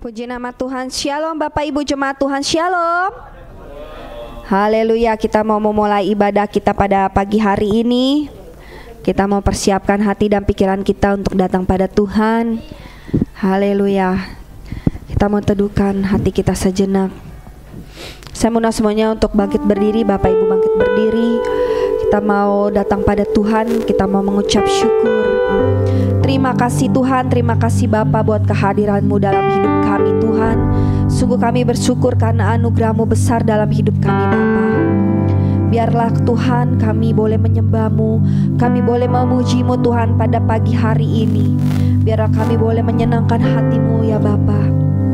Puji nama Tuhan. Shalom Bapak Ibu Jemaat Tuhan. Shalom. Haleluya. Kita mau memulai ibadah kita pada pagi hari ini. Kita mau persiapkan hati dan pikiran kita untuk datang pada Tuhan. Haleluya. Kita mau teduhkan hati kita sejenak. Saya mengundang semuanya untuk bangkit berdiri. Bapak Ibu bangkit berdiri. Kita mau datang pada Tuhan. Kita mau mengucap syukur. Terima kasih Tuhan, terima kasih Bapa buat kehadiran-Mu dalam hidup kami Tuhan. Sungguh kami bersyukur karena anugerah-Mu besar dalam hidup kami Bapa. Biarlah Tuhan kami boleh menyembah-Mu, kami boleh memuji-Mu Tuhan pada pagi hari ini. Biarlah kami boleh menyenangkan hati-Mu ya Bapa,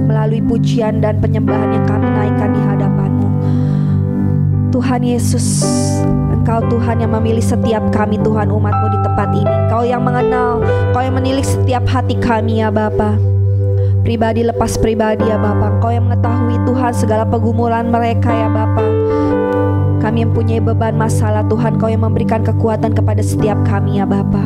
melalui pujian dan penyembahan yang kami naikkan di hadapan-Mu. Tuhan Yesus, Engkau Tuhan yang memilih setiap kami Tuhan umat-Mu di tempat ini. Engkau yang mengenal, Engkau yang menilik setiap hati kami ya Bapa. Pribadi lepas pribadi ya Bapa. Engkau yang mengetahui Tuhan segala pergumulan mereka ya Bapa. Kami yang punya beban masalah Tuhan, Engkau yang memberikan kekuatan kepada setiap kami ya Bapa.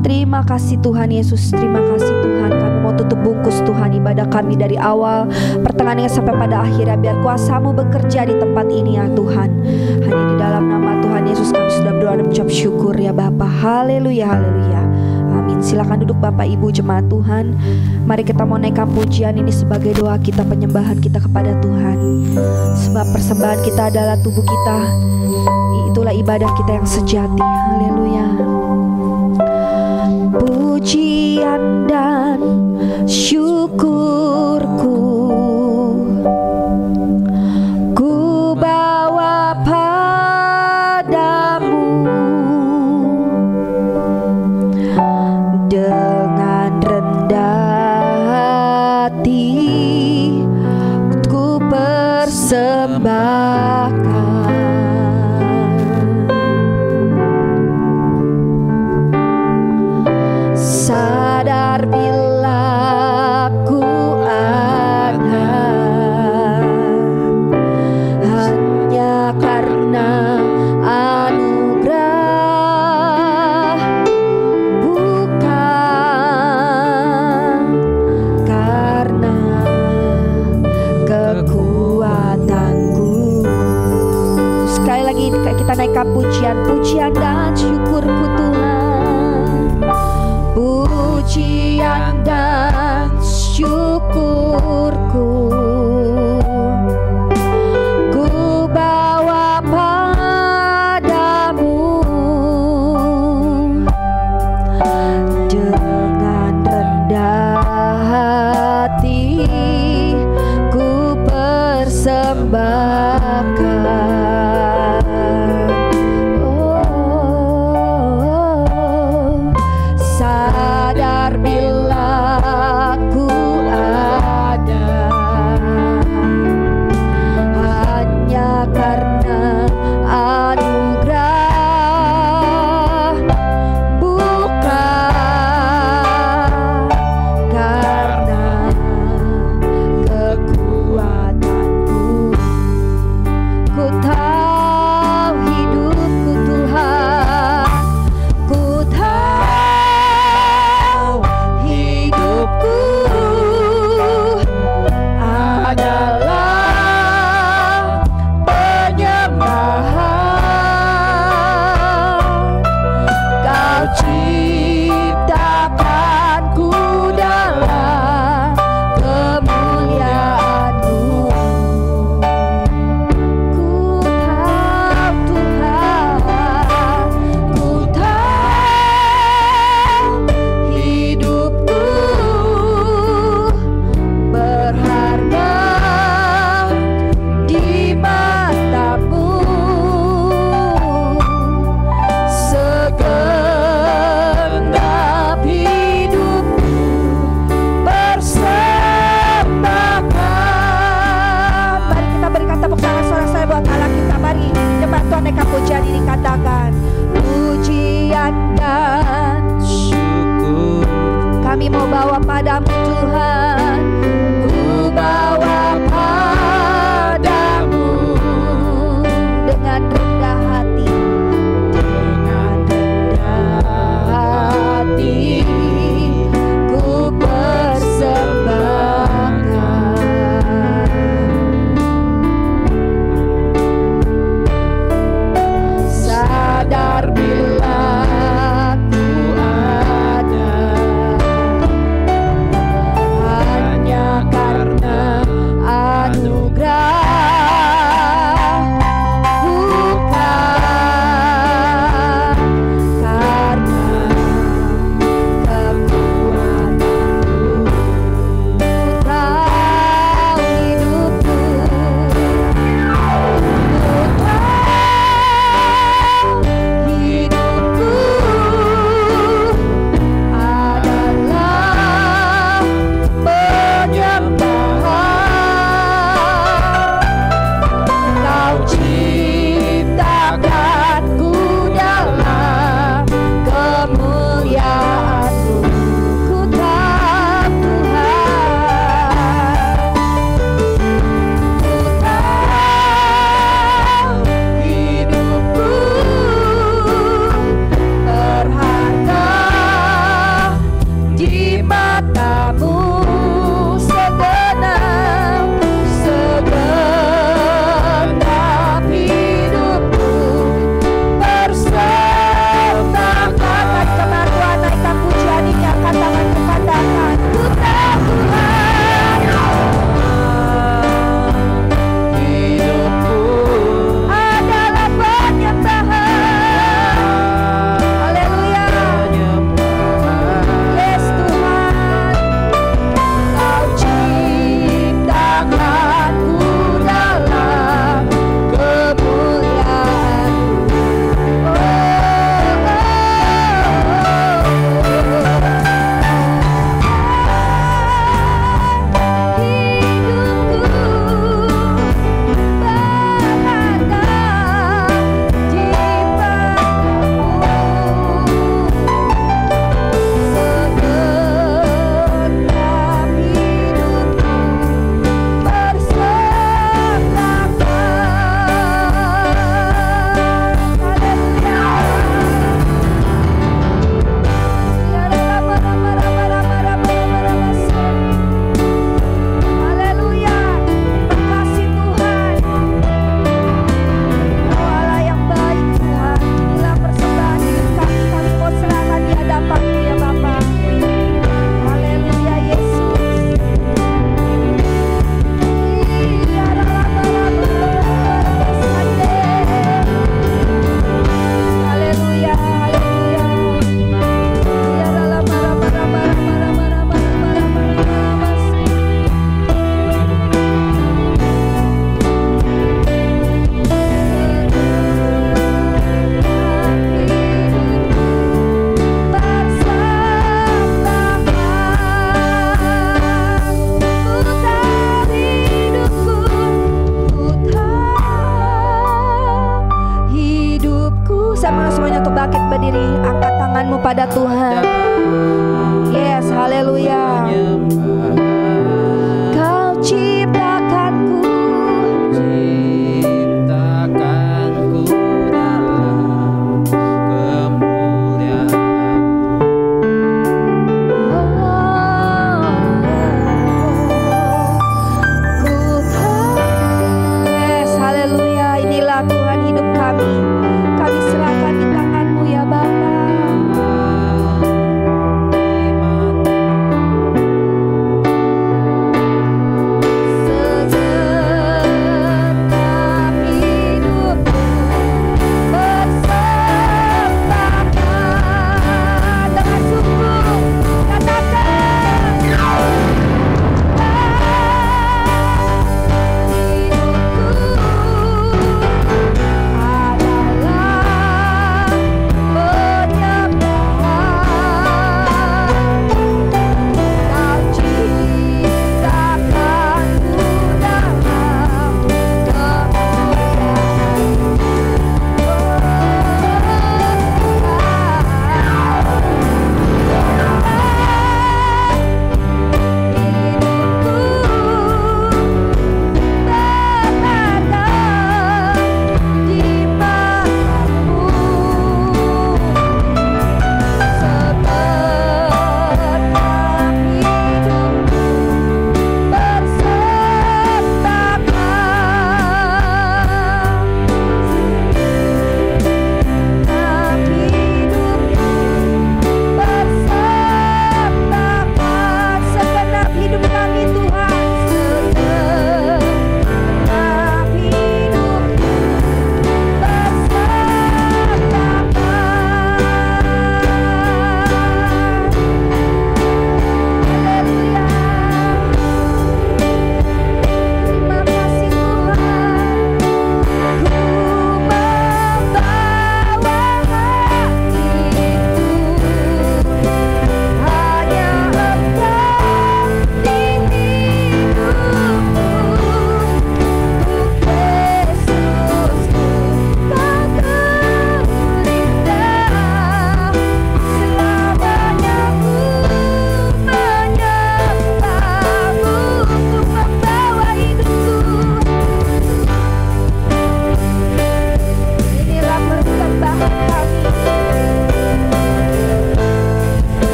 Terima kasih Tuhan Yesus, terima kasih Tuhan. Kami mau tutup bungkus Tuhan ibadah kami dari awal pertengahan sampai pada akhirnya. Biar kuasa-Mu bekerja di tempat ini ya Tuhan. Hanya di dalam nama Tuhan Yesus kami sudah berdoa dan mengucap syukur ya Bapa. Haleluya, haleluya. Amin. Silakan duduk Bapak Ibu jemaat Tuhan. Mari kita mau naikkan pujian ini sebagai doa kita, penyembahan kita kepada Tuhan. Sebab persembahan kita adalah tubuh kita. Itulah ibadah kita yang sejati. Haleluya. Pujian dan syukurku ku bawa padamu dengan rendah hati ku persembahkan. Sadar bila ku ada hanya karena anugerah, bukan karena kekuatanku. Sekali lagi kita naikkan pujian dan syukurku Tuhan. Pujian dan syukurku ku bawa padamu dengan rendah hati ku persembahkan. Sadar bila ku ada hanya karena anugerah, bukan karena kekuatanku. Ku tahu hidupku Tuhan, ku tahu hidupku adalah penyembahan. Kau ciptakanku dalam kemuliaan-Mu. Ku tahu Tuhan, ku tahu hidupku berharga di mata-Mu. Segenap hidupku persembahkan. Mari kita berikan tepuk tangan sorak-sorai buat Allah kita. Mari jemaat Tuhan naikkan pujian ini, katakan pujian dan syukur kami mau bawa padamu Tuhan. Ku bawa padamu dengan rendah hati, dengan rendah hati ku persembahkan.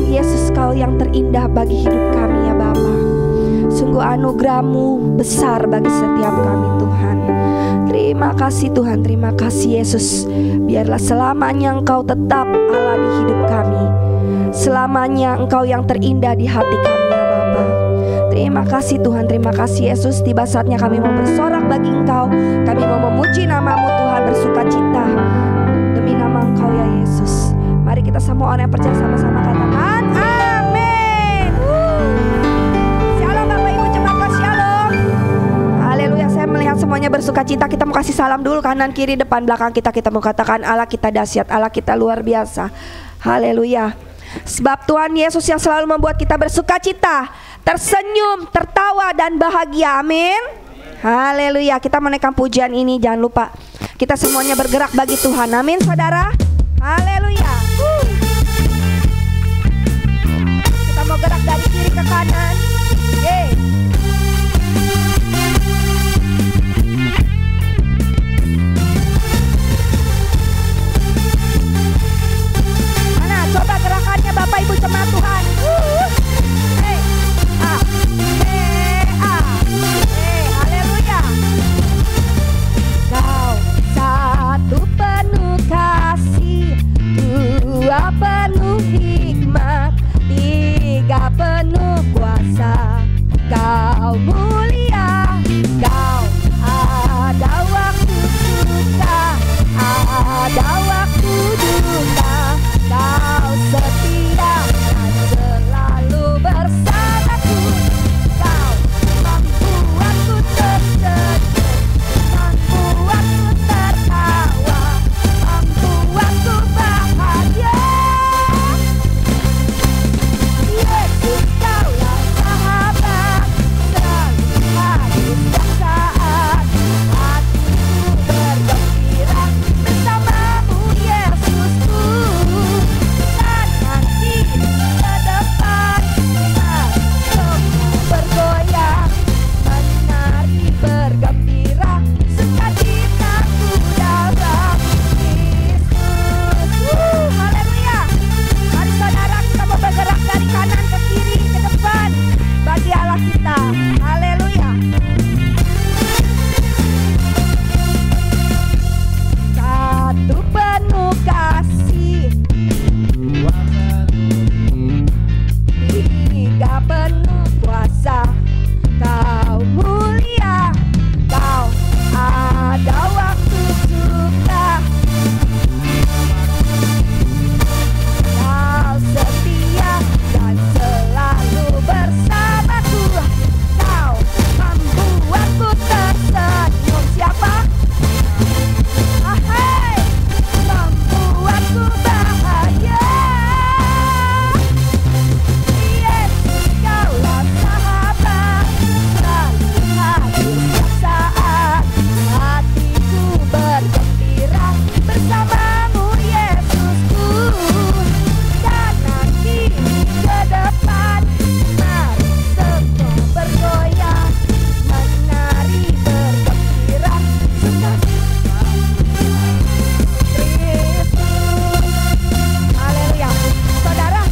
Yesus, Kau yang terindah bagi hidup kami ya Bapa. Sungguh anugerah-Mu besar bagi setiap kami Tuhan. Terima kasih Tuhan, terima kasih Yesus. Biarlah selamanya Engkau tetap Allah di hidup kami. Selamanya Engkau yang terindah di hati kami ya Bapa. Terima kasih Tuhan, terima kasih Yesus. Tiba saatnya kami mau bersorak bagi Engkau. Kami mau memuji nama-Mu Tuhan, bersuka cita demi nama Engkau ya Yesus. Mari kita semua orang yang percaya sama-sama katakan amin. Shalom Bapak Ibu jemaat, shalom. Haleluya, saya melihat semuanya bersuka cita. Kita mau kasih salam dulu, kanan kiri depan belakang kita. Kita mau katakan Allah kita dahsyat, Allah kita luar biasa. Haleluya. Sebab Tuhan Yesus yang selalu membuat kita bersuka cita, tersenyum, tertawa dan bahagia. Amin. Haleluya. Kita menaikkan pujian ini, jangan lupa kita semuanya bergerak bagi Tuhan. Amin saudara. Haleluya. Kita mau gerak dari kiri ke kanan. Yeay. Mana coba gerakannya Bapak Ibu jemaat Tuhan. Hey. Haleluya. Kau satu penuh kasih, dua penuh hikmat, tiga penuh kuasa. Kau mulia, kau ada waktu suka, ada waktu duka. Kau setia dan selalu bersamaku. Kau membuatku tersenyum, membuatku tertawa, membuatku bahagia. Yesus, Kaulah sahabat, selalu hadir setiap saat. Hatiku bergembira bersamamu Yesusku. Kanan kiri ke depan, semua bergoyang, menari bergembira, sukacitaku dalam Kristus. Haleluya. Mari saudara, kita mau bergerak dari kanan ke kiri ke depan bagi Allah kita. Haleluya. Satu penuh kasih, tiga penuh kuasa. Kau mulia, kau ada waktu suka, kau setia dan selalu bersamaku. Kau membuatku tersenyum. Siapa? Ahai, membuatku bahagia. Yesus, Kaulah sahabat, selalu hadir setiap saat. Hatiku bergembira bersamamu Yesusku. Kanan kiri ke depan, mari semua bergoyang, menari bergembira, sukacita Kristus. Haleluya. Saudara,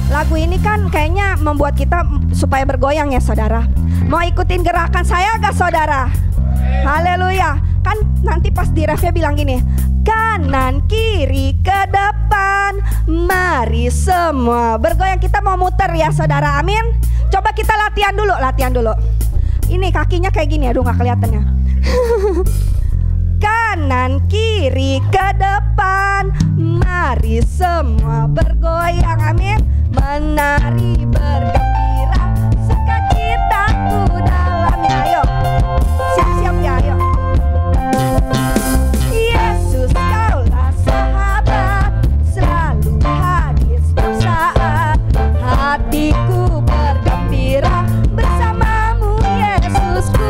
lagu ini kan kayaknya membuat kita supaya bergoyang ya saudara. Mau ikutin gerakan saya gak saudara? Haleluya. Kan nanti pas di refnya bilang gini, kanan kiri ke depan, mari semua bergoyang. Kita mau muter ya saudara, amin. Coba kita latihan dulu, latihan dulu. Ini kakinya kayak gini, aduh gak kelihatannya. Kanan kiri ke depan, mari semua bergoyang, amin. Menari bergembira, sukacitaku dalamnya. Ayo, siap-siap ya, ayo. Yesus, Kaulah sahabat, selalu hadir setiap saat. Hatiku bergembira bersamamu Yesusku.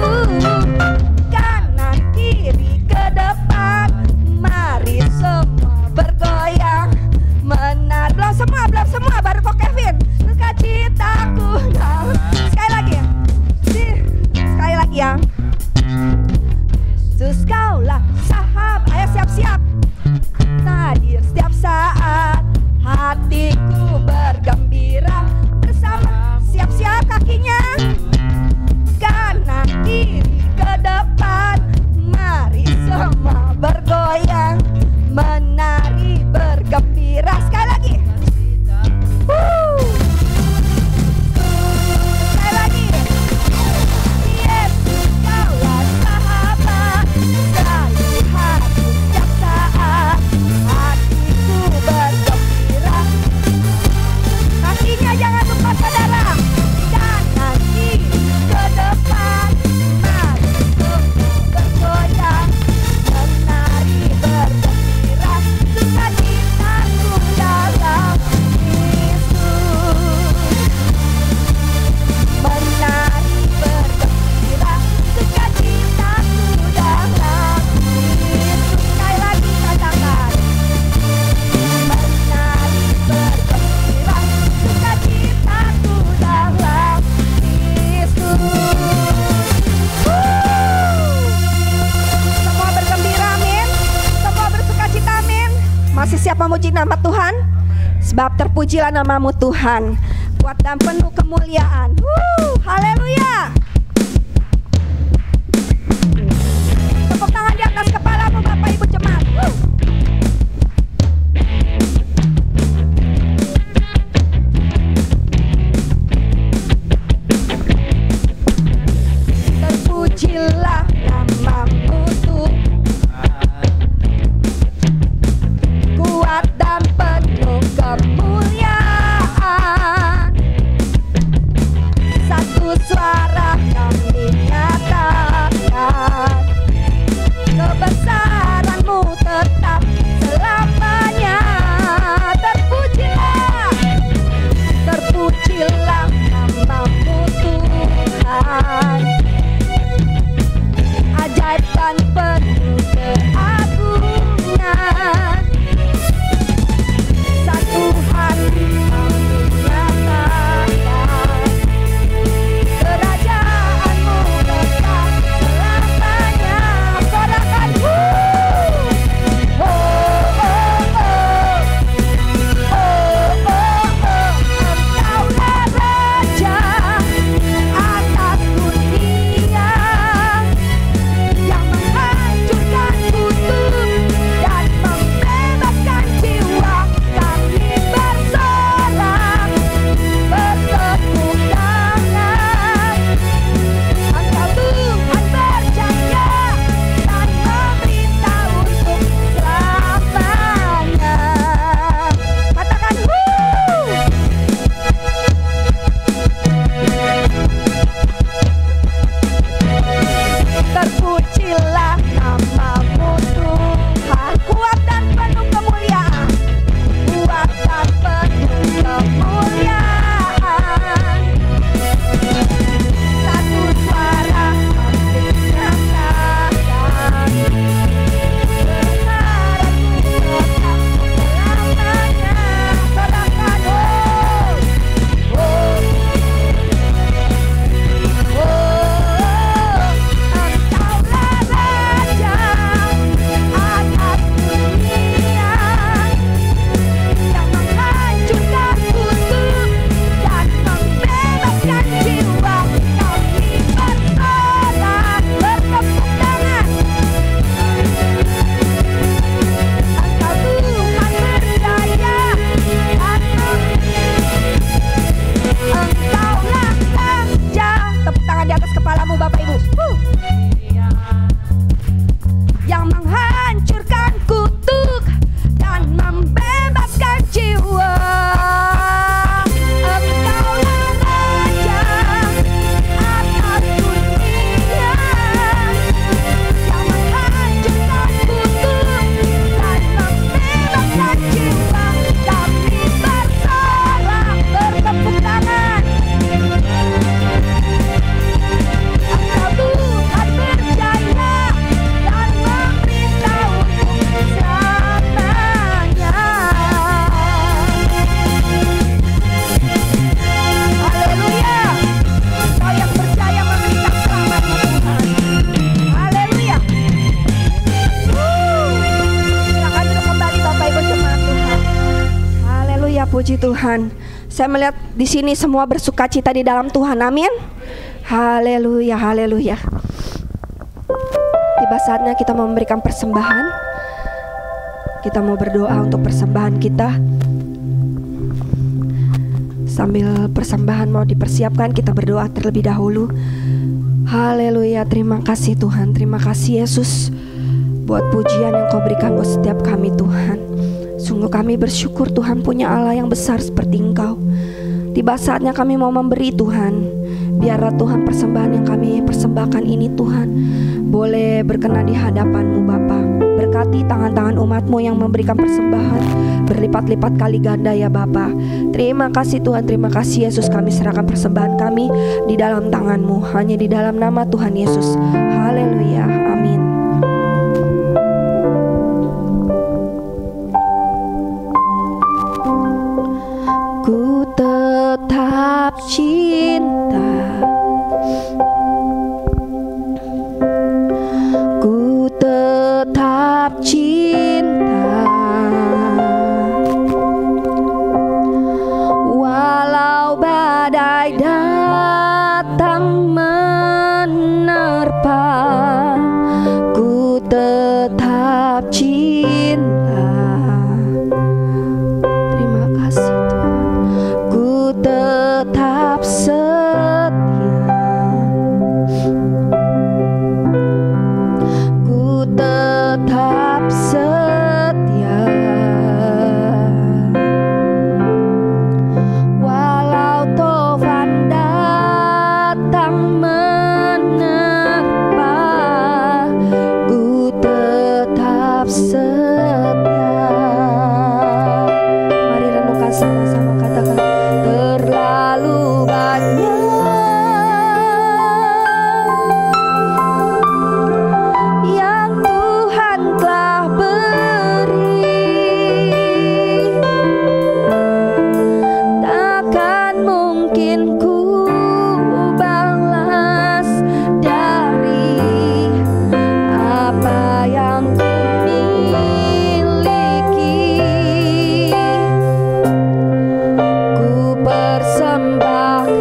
Kanan kiri ke depan, mari semua bergoyang, menari. Belum semua, baru kok Kevin. memuji nama Tuhan? Sebab terpujilah namamu Tuhan, kuat dan penuh kemuliaan. Haleluya. Tepuk tangan di atas kepalamu Bapak Ibu jemaat. Terpujilah namamu Tuhan, kuat dan penuh kemuliaan. Satu suara kami nyatakan, kebesaranmu tetap selamanya. Terpujilah, terpujilah namamu Tuhan, ajaib dan penuh keagungan. Satu hati kami nyatakan, kerajaanmu tetap selamanya. Sorakan oh, oh, oh. Engkaulah Raja atas dunia, yang menghancurkan kutub dan membebaskan jiwa. Kami bersorak bertepuk tangan. Engkau Tuhan berjaya dan memerintah untuk selamanya. Katakan terpujilah namamu Tuhan, kuat dan penuh kemuliaan, kuat dan penuh kemuliaan. Satu suara kami nyatakan, kebenaranmu tetap selamanya. Sorakan oh, oh. Engkaulah Raja atas dunia, yang menghancurkan kutub dan membebaskan jiwa. Kami bersorak bertepuk tangan. Engkau Tuhan berjaya dan Engkaulah Raja. Tepuk tangan di atas kepalamu Bapak Ibu. Yang menghancurkan kutuk dan membebaskan jiwa. Engkaulah Raja atas dunia, yang menghancurkan kutuk dan membebaskan jiwa. Kami bersorak bertepuk tangan. Engkau Tuhan berjaya dan memerintah untuk selamanya. Haleluya. Kau yang berjaya memerintah selamanya Tuhan. Haleluya. Silakan duduk kembali Bapak Ibu jemaat Tuhan. Haleluya, puji Tuhan. Saya melihat di sini semua bersukacita di dalam Tuhan. Amin. Haleluya, haleluya. Tiba saatnya kita mau memberikan persembahan. Kita mau berdoa untuk persembahan kita. Sambil persembahan mau dipersiapkan, kita berdoa terlebih dahulu. Haleluya, terima kasih Tuhan. Terima kasih Yesus buat pujian yang Kau berikan buat setiap kami Tuhan. Sungguh kami bersyukur Tuhan punya Allah yang besar seperti Engkau. Tiba saatnya kami mau memberi Tuhan. Biarlah Tuhan persembahan yang kami persembahkan ini Tuhan boleh berkenan di hadapan-Mu Bapa. Berkati tangan-tangan umat-Mu yang memberikan persembahan berlipat-lipat kali ganda ya Bapa. Terima kasih Tuhan, terima kasih Yesus. Kami serahkan persembahan kami di dalam tangan-Mu, hanya di dalam nama Tuhan Yesus. Haleluya, amin. Ku tetap cinta, ku tetap cinta tetap cinta. Terima kasih Tuhan. Ku tetap setia, ku tetap setia. Walau tovan datang menerpa, ku tetap setia. Mari renungkan sama-sama, katakan terlalu banyak yang Tuhan telah beri, takkan mungkin ku balas dari apa yang ku miliki. Ku persembahkan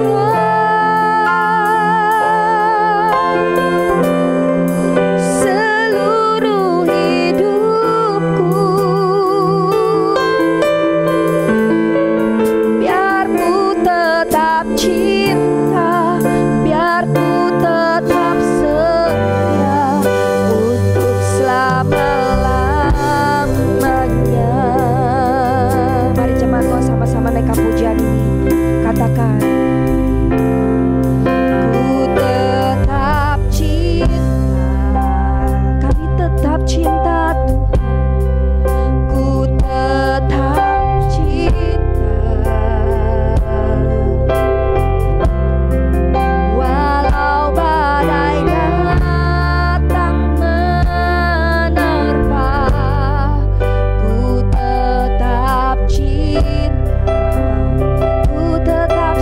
seluruh hidupku, biar ku tetap cinta, biar ku tetap setia untuk selama-lamanya. Mari jemaat Tuhan sama-sama naikkan pujian ini. Katakan, ku tetap cinta, kami tetap cinta Tuhan. Ku tetap cinta, walau badai datang menerpa, ku tetap cinta, ku tetap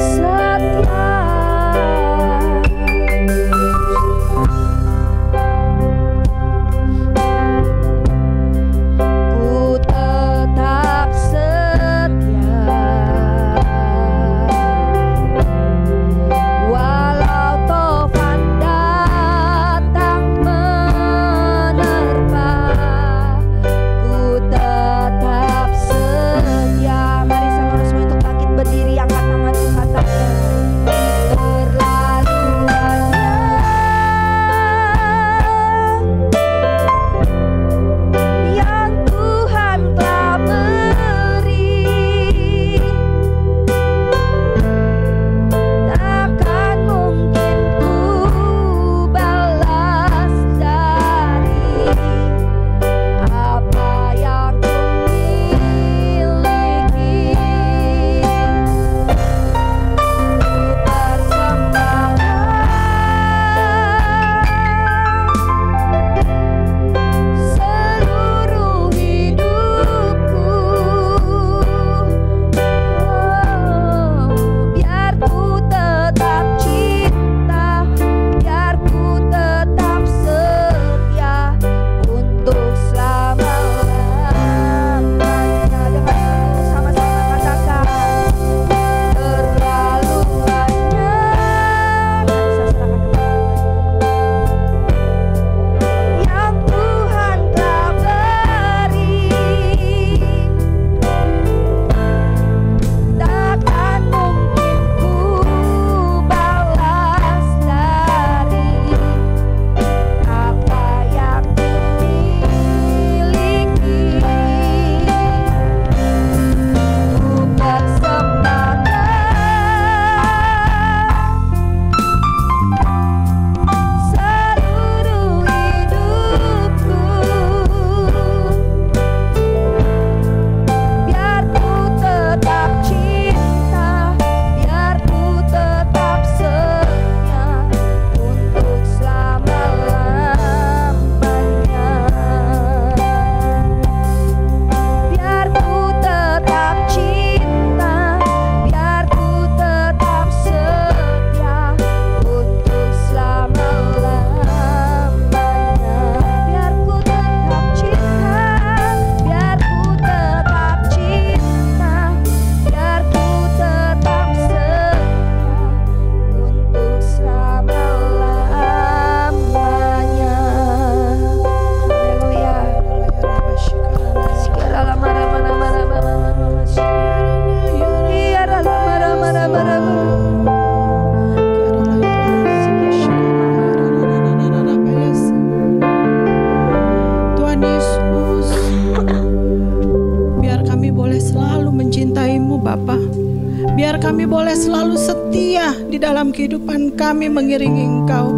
boleh selalu setia di dalam kehidupan kami mengiringi Engkau.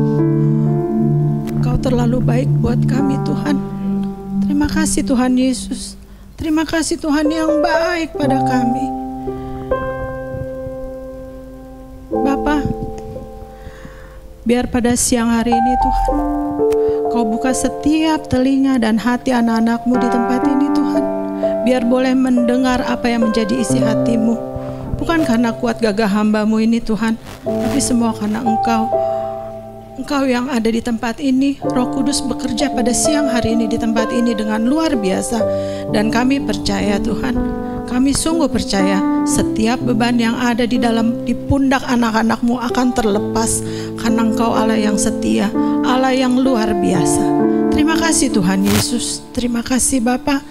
Engkau terlalu baik buat kami Tuhan. Terima kasih Tuhan Yesus. Terima kasih Tuhan yang baik pada kami. Bapa, biar pada siang hari ini Tuhan, Kau buka setiap telinga dan hati anak-anak-Mu di tempat ini Tuhan. Biar boleh mendengar apa yang menjadi isi hati-Mu. Bukan karena kuat gagah hamba-Mu ini Tuhan, tapi semua karena Engkau. Engkau yang ada di tempat ini. Roh Kudus bekerja pada siang hari ini di tempat ini dengan luar biasa. Dan kami percaya Tuhan, kami sungguh percaya setiap beban yang ada di pundak anak-anak-Mu akan terlepas. Karena Engkau Allah yang setia, Allah yang luar biasa. Terima kasih Tuhan Yesus. Terima kasih Bapa.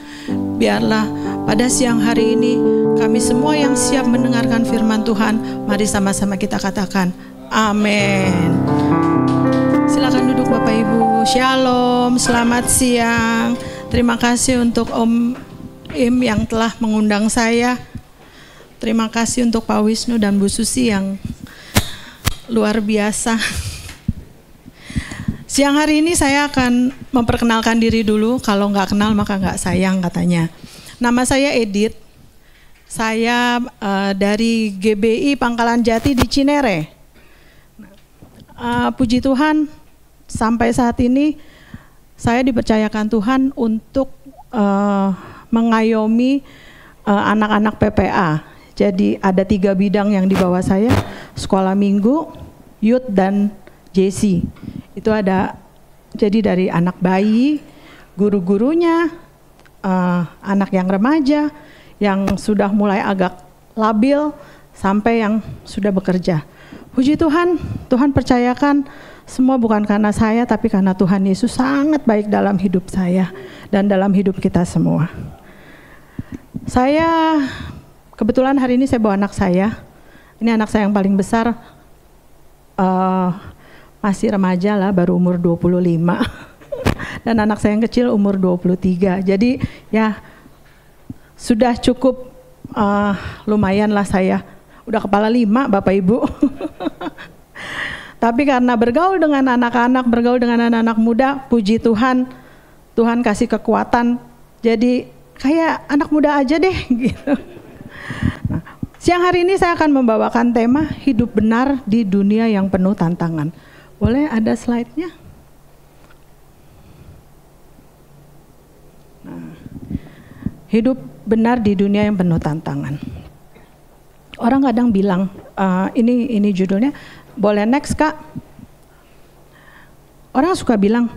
Biarlah pada siang hari ini kami semua yang siap mendengarkan firman Tuhan, mari sama-sama kita katakan amin. Silakan duduk Bapak Ibu. Shalom, selamat siang. Terima kasih untuk Om Im yang telah mengundang saya. Terima kasih untuk Pak Wisnu dan Bu Susi yang luar biasa. Siang hari ini saya akan memperkenalkan diri dulu. Kalau nggak kenal maka nggak sayang katanya. Nama saya Edith. Saya dari GBI Pangkalan Jati di Cinere. Puji Tuhan, sampai saat ini saya dipercayakan Tuhan untuk mengayomi anak-anak PPA. Jadi ada 3 bidang yang di bawah saya, sekolah minggu, youth, dan JC. Itu ada, jadi dari anak bayi, guru-gurunya, anak yang remaja, yang sudah mulai agak labil, sampai yang sudah bekerja. Puji Tuhan, Tuhan percayakan semua bukan karena saya, tapi karena Tuhan Yesus sangat baik dalam hidup saya dan dalam hidup kita semua. Saya, kebetulan hari ini saya bawa anak saya. Ini anak saya yang paling besar, masih remaja lah, baru umur 25. Dan anak saya yang kecil umur 23. Jadi ya sudah cukup lumayan lah saya. Udah kepala 5 Bapak Ibu. Tapi karena bergaul dengan anak-anak, bergaul dengan anak-anak muda, puji Tuhan, Tuhan kasih kekuatan. Jadi kayak anak muda aja deh gitu. Nah, siang hari ini saya akan membawakan tema hidup benar di dunia yang penuh tantangan. Boleh ada slide-nya? Nah, hidup benar di dunia yang penuh tantangan. Orang kadang bilang, ini judulnya, boleh next Kak? Orang suka bilang,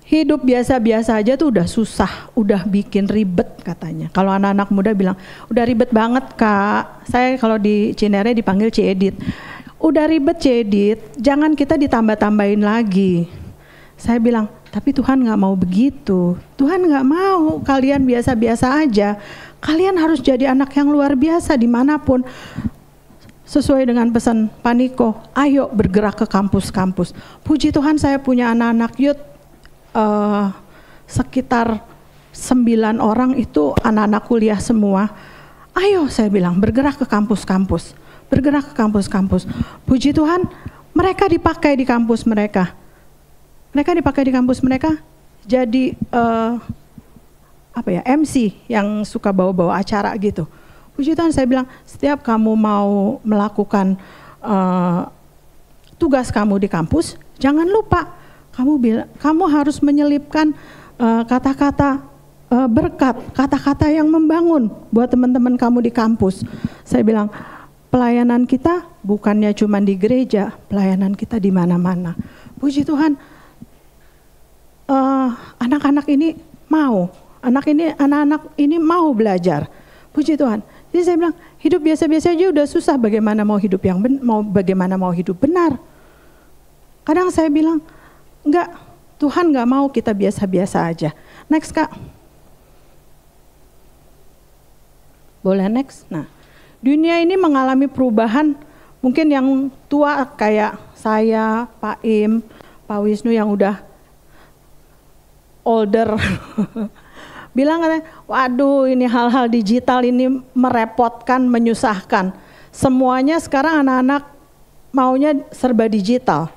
hidup biasa-biasa aja tuh udah susah, udah bikin ribet katanya. Kalau anak-anak muda bilang, udah ribet banget Kak. Saya kalau di Cinere dipanggil Ci Edith. Udah ribet Ci Edith, jangan kita ditambah-tambahin lagi. Saya bilang, tapi Tuhan gak mau begitu. Tuhan gak mau kalian biasa-biasa aja. Kalian harus jadi anak yang luar biasa dimanapun. Sesuai dengan pesan Pak Niko, ayo bergerak ke kampus-kampus. Puji Tuhan saya punya anak-anak youth, sekitar 9 orang itu anak-anak kuliah semua. Ayo saya bilang bergerak ke kampus-kampus. Bergerak ke kampus-kampus. Puji Tuhan mereka dipakai di kampus mereka. Mereka dipakai di kampus mereka jadi MC yang suka bawa-bawa acara gitu. Puji Tuhan saya bilang setiap kamu mau melakukan tugas kamu di kampus, jangan lupa kamu harus menyelipkan kata-kata berkat, kata-kata yang membangun buat teman-teman kamu di kampus. Saya bilang pelayanan kita bukannya cuma di gereja, pelayanan kita di mana-mana. Puji Tuhan, anak-anak ini mau, anak-anak ini mau belajar. Puji Tuhan. Jadi saya bilang hidup biasa-biasa aja udah susah, bagaimana mau hidup bagaimana mau hidup benar. Kadang saya bilang enggak, Tuhan enggak mau kita biasa-biasa aja. Next Kak. Boleh next. Nah, dunia ini mengalami perubahan. Mungkin yang tua kayak saya, Pak Im, Pak Wisnu yang udah older bilang katanya, waduh ini hal-hal digital ini merepotkan, menyusahkan. Semuanya sekarang anak-anak maunya serba digital.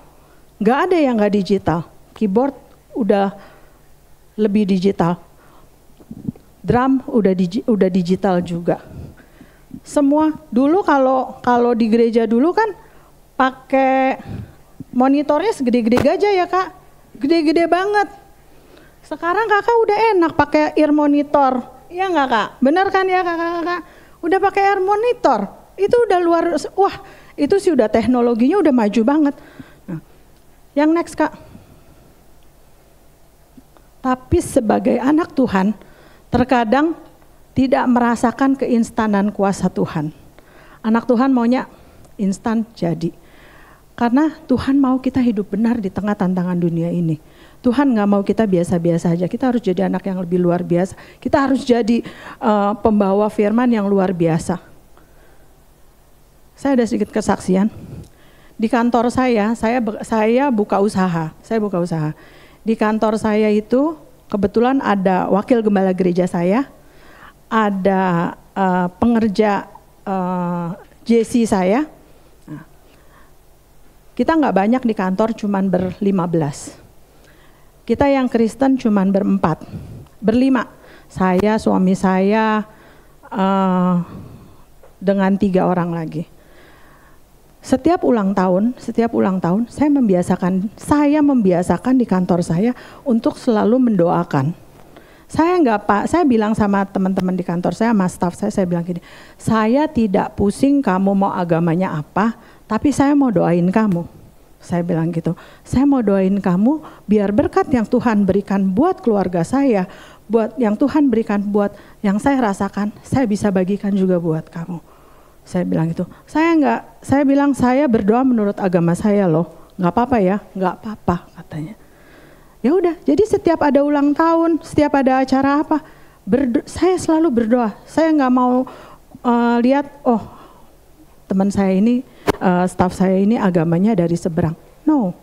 Nggak ada yang nggak digital. Keyboard udah lebih digital. Drum udah digital juga. Semua dulu kalau di gereja dulu kan pakai monitornya segede-gede gajah ya Kak. Gede-gede banget. Sekarang Kakak udah enak pakai ear monitor. Iya nggak Kak? Benar kan ya Kakak? Udah pakai ear monitor. Itu udah wah itu sih udah teknologinya udah maju banget. Nah, yang next Kak. Tapi sebagai anak Tuhan, terkadang tidak merasakan keinstanan kuasa Tuhan. Anak Tuhan maunya instan jadi. Karena Tuhan mau kita hidup benar di tengah tantangan dunia ini. Tuhan gak mau kita biasa-biasa aja, kita harus jadi anak yang lebih luar biasa. Kita harus jadi pembawa firman yang luar biasa. Saya ada sedikit kesaksian. Di kantor saya buka usaha. Di kantor saya itu kebetulan ada wakil gembala gereja saya, ada pengerja JC saya. Nah, kita nggak banyak di kantor, cuman 15. Kita yang Kristen cuman 5. Saya, suami saya, dengan 3 orang lagi. Setiap ulang tahun saya membiasakan di kantor saya untuk selalu mendoakan. Saya bilang sama teman-teman di kantor saya, sama staff saya bilang gini, saya tidak pusing kamu mau agamanya apa, tapi saya mau doain kamu. Saya bilang gitu, saya mau doain kamu biar berkat yang Tuhan berikan buat keluarga saya, buat yang Tuhan berikan buat yang saya rasakan, saya bisa bagikan juga buat kamu. Saya bilang gitu, saya bilang saya berdoa menurut agama saya loh, nggak apa-apa ya, nggak apa-apa katanya. Ya udah, jadi setiap ada ulang tahun, setiap ada acara apa, saya selalu berdoa. Saya nggak mau lihat, oh teman saya ini, staff saya ini agamanya dari seberang. No,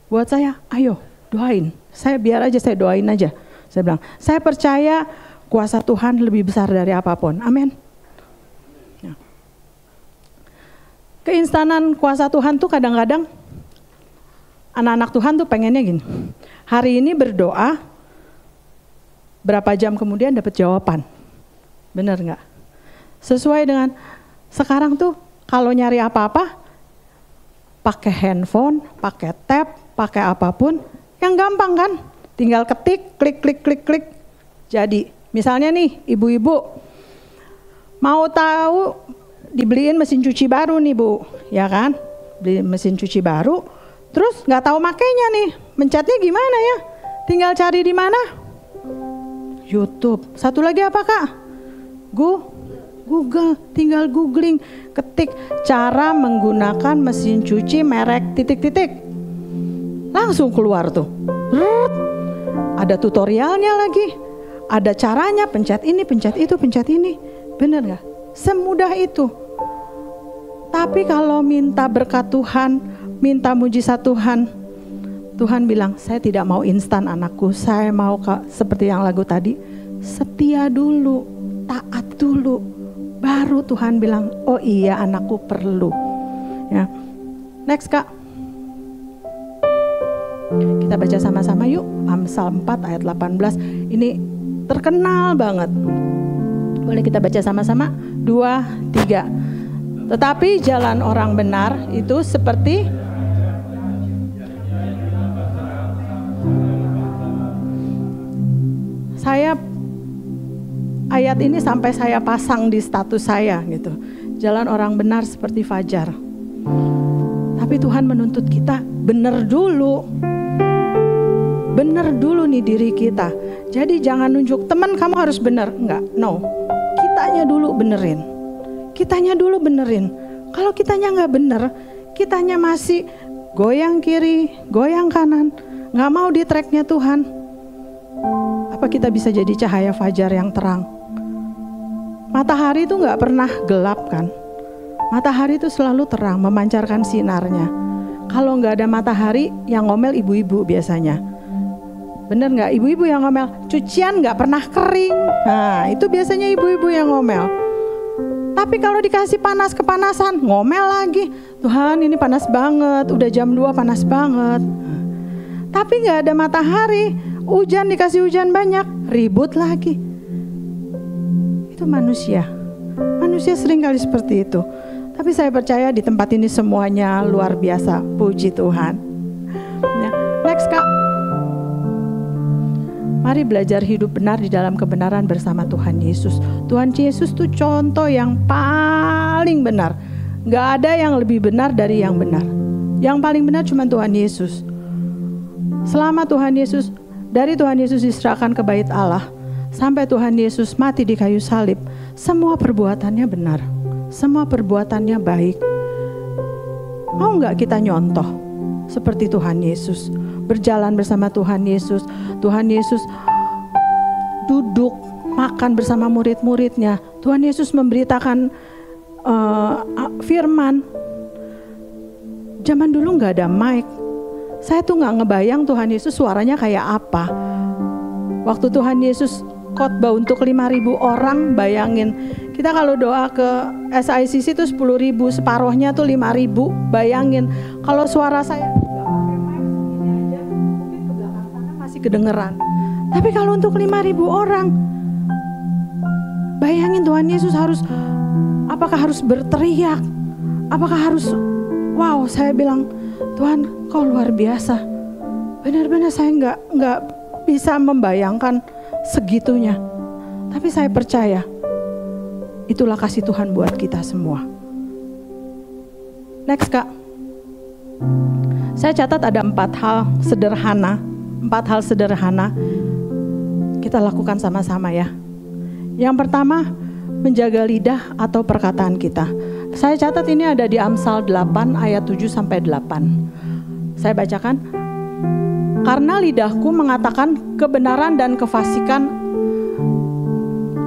buat saya, ayo doain. Biar aja saya doain aja. Saya bilang, saya percaya kuasa Tuhan lebih besar dari apapun. Amin. Keinstanan kuasa Tuhan tuh kadang-kadang anak-anak Tuhan tuh pengennya gini, hari ini berdoa, berapa jam kemudian dapat jawaban, bener nggak? Sesuai dengan sekarang tuh kalau nyari apa-apa, pakai handphone, pakai tab, pakai apapun, yang gampang kan? Tinggal ketik, klik, jadi. Misalnya nih, ibu-ibu mau tahu dibeliin mesin cuci baru nih Bu, ya kan? Beli mesin cuci baru, terus nggak tahu makainya nih, mencetnya gimana ya? Tinggal cari di mana? YouTube. Satu lagi apa Kak? Google. Tinggal googling, ketik cara menggunakan mesin cuci merek titik-titik, langsung keluar tuh. Ada tutorialnya lagi, ada caranya, pencet ini, pencet itu, pencet ini, bener nggak? Semudah itu. Tapi kalau minta berkat Tuhan, minta mujizat Tuhan, Tuhan bilang, saya tidak mau instan anakku, saya mau seperti yang lagu tadi, setia dulu, taat dulu, baru Tuhan bilang, oh iya anakku perlu. Ya, next Kak. Kita baca sama-sama yuk, Amsal 4 ayat 18, ini terkenal banget. Boleh kita baca sama-sama? 2, 3. Tetapi jalan orang benar itu seperti ayat ini sampai saya pasang di status saya gitu. Jalan orang benar seperti fajar. Tapi Tuhan menuntut kita benar dulu. Benar dulu nih diri kita. Jadi jangan nunjuk teman kamu harus benar. Enggak, no. Kitanya dulu benerin. Kalau kitanya nggak bener, kitanya masih goyang kiri, goyang kanan, nggak mau di tracknya Tuhan. Apa kita bisa jadi cahaya fajar yang terang? Matahari itu nggak pernah gelap kan? Matahari itu selalu terang, memancarkan sinarnya. Kalau nggak ada matahari, yang ngomel ibu-ibu biasanya. Bener nggak? Ibu-ibu yang ngomel, cucian nggak pernah kering. Nah, itu biasanya ibu-ibu yang ngomel. Tapi kalau dikasih panas kepanasan, ngomel lagi. Tuhan ini panas banget, udah jam 2 panas banget. Tapi gak ada matahari, hujan dikasih hujan banyak, ribut lagi. Itu manusia. Manusia sering kali seperti itu. Tapi saya percaya di tempat ini semuanya luar biasa. Puji Tuhan. Ya. Next Kak. Mari belajar hidup benar di dalam kebenaran bersama Tuhan Yesus. Tuhan Yesus itu contoh yang paling benar. Gak ada yang lebih benar dari yang benar. Yang paling benar cuma Tuhan Yesus. Selama Tuhan Yesus, dari Tuhan Yesus diserahkan ke bait Allah, sampai Tuhan Yesus mati di kayu salib, semua perbuatannya benar. Semua perbuatannya baik. Mau gak kita nyontoh seperti Tuhan Yesus? Berjalan bersama Tuhan Yesus. Tuhan Yesus duduk makan bersama murid-muridnya. Tuhan Yesus memberitakan firman. Zaman dulu gak ada mic. Saya tuh gak ngebayang Tuhan Yesus suaranya kayak apa. Waktu Tuhan Yesus khotbah untuk 5.000 orang, bayangin. Kita kalau doa ke SICC itu 10.000, separuhnya tuh 5.000. Bayangin kalau suara saya gak pakai mic segini aja, mungkin ke belakang sana masih kedengeran. Tapi kalau untuk 5.000 orang, bayangin Tuhan Yesus apakah harus berteriak? Apakah harus, wow, saya bilang, Tuhan kau luar biasa. Benar-benar saya nggak bisa membayangkan segitunya. Tapi saya percaya itulah kasih Tuhan buat kita semua. Next Kak. Saya catat ada 4 hal sederhana. 4 hal sederhana kita lakukan sama-sama ya. Yang pertama, menjaga lidah atau perkataan kita. Saya catat ini ada di Amsal 8 ayat 7-8. Saya bacakan. Karena lidahku mengatakan kebenaran dan kefasikan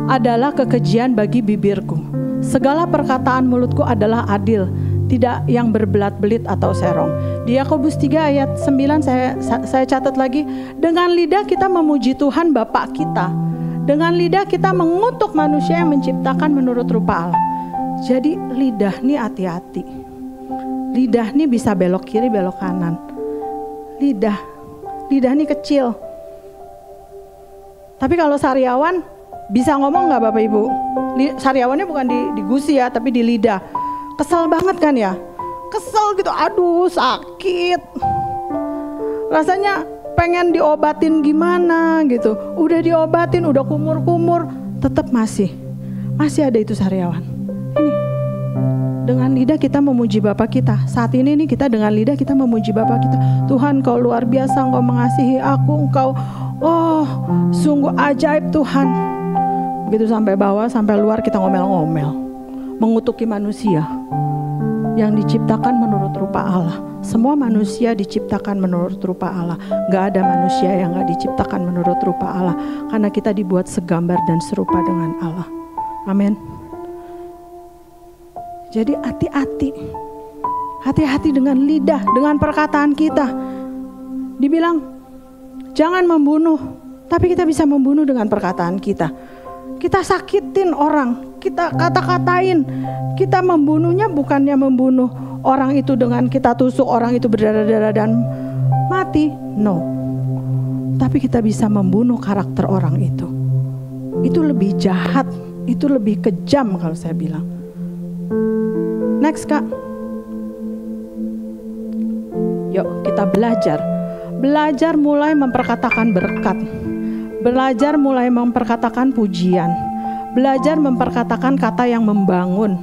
adalah kekejian bagi bibirku. Segala perkataan mulutku adalah adil, tidak yang berbelat-belit atau serong. Di Yakobus 3 ayat 9 saya catat lagi. Dengan lidah kita memuji Tuhan Bapa kita. Dengan lidah kita mengutuk manusia yang menciptakan menurut rupa Allah. Jadi lidah nih hati-hati. Lidah nih bisa belok kiri, belok kanan. Lidah nih kecil. Tapi kalau sariawan bisa ngomong nggak Bapak Ibu? Sariawannya bukan di gusi ya, tapi di lidah. Kesel banget kan ya? Kesel gitu, aduh sakit. Rasanya pengen diobatin gimana gitu. Udah diobatin, udah kumur-kumur, tetap masih ada itu sariawan. Ini dengan lidah kita memuji Bapa kita. Saat ini nih kita dengan lidah kita memuji Bapa kita. Tuhan kau luar biasa, engkau mengasihi aku, engkau sungguh ajaib Tuhan. Begitu sampai bawah, sampai luar kita ngomel-ngomel, mengutuki manusia yang diciptakan menurut rupa Allah. Semua manusia diciptakan menurut rupa Allah. Gak ada manusia yang gak diciptakan menurut rupa Allah, karena kita dibuat segambar dan serupa dengan Allah. Amin. Jadi hati-hati dengan lidah, dengan perkataan kita. Dibilang jangan membunuh, tapi kita bisa membunuh dengan perkataan kita. Kita sakitin orang, kita kata-katain. Kita membunuhnya bukannya membunuh orang itu dengan kita tusuk orang itu berdarah-darah dan mati. No. Tapi kita bisa membunuh karakter orang itu. Itu lebih jahat, itu lebih kejam kalau saya bilang. Next Kak. Yuk kita belajar. Belajar mulai memperkatakan berkat. Belajar mulai memperkatakan pujian. Belajar memperkatakan kata yang membangun.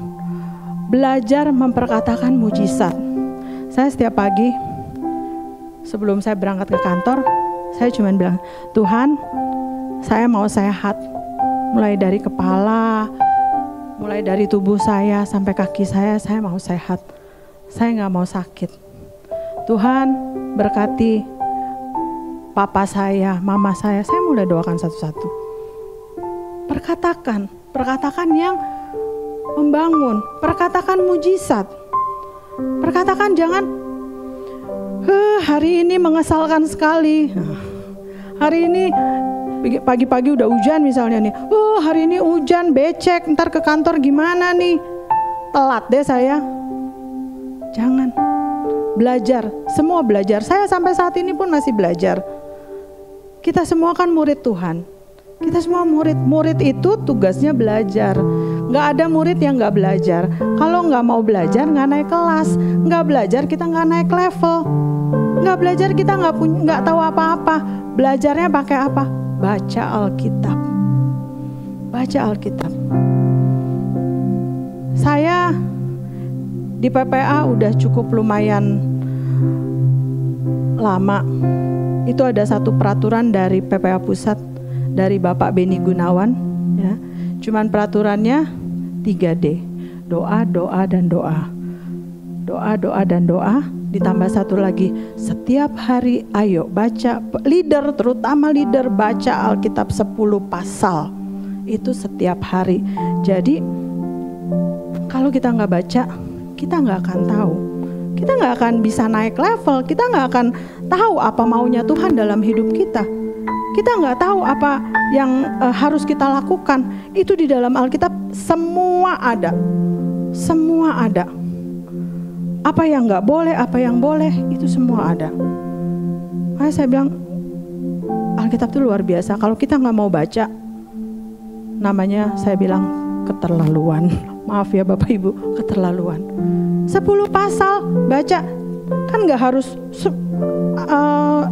Belajar memperkatakan mujizat. Saya setiap pagi sebelum saya berangkat ke kantor, saya cuma bilang, Tuhan, saya mau sehat. Mulai dari kepala, mulai dari tubuh saya sampai kaki saya mau sehat. Saya gak mau sakit. Tuhan berkati papa saya, mama saya mulai doakan satu-satu. Perkatakan yang membangun, perkatakan mujizat. Perkatakan jangan, hari ini mengesalkan sekali. Hari ini pagi-pagi udah hujan misalnya nih. Hari ini hujan, becek, ntar ke kantor gimana nih? Telat deh saya. Jangan. Belajar, semua belajar. Saya sampai saat ini pun masih belajar. Kita semua kan murid Tuhan. Kita semua murid. Murid itu tugasnya belajar. Gak ada murid yang gak belajar. Kalau gak mau belajar gak naik kelas. Gak belajar kita gak naik level. Gak belajar kita gak tahu apa-apa. Belajarnya pakai apa? Baca Alkitab. Baca Alkitab. Saya di PPA udah cukup lumayan lama. Itu ada satu peraturan dari PPA Pusat, dari Bapak Beni Gunawan, ya. Cuman peraturannya 3D, doa, doa, dan doa. Doa, doa, dan doa, ditambah satu lagi, setiap hari ayo baca, leader, terutama leader, baca Alkitab 10 pasal. Itu setiap hari. Jadi kalau kita nggak baca, kita nggak akan tahu. Kita nggak akan bisa naik level, kita nggak akan tahu apa maunya Tuhan dalam hidup kita. Kita nggak tahu apa yang harus kita lakukan. Itu di dalam Alkitab semua ada. Semua ada. Apa yang nggak boleh, apa yang boleh, itu semua ada. Makanya saya bilang, Alkitab itu luar biasa. Kalau kita nggak mau baca, namanya saya bilang keterlaluan. Maaf ya Bapak Ibu, keterlaluan. 10 pasal baca, kan nggak harus.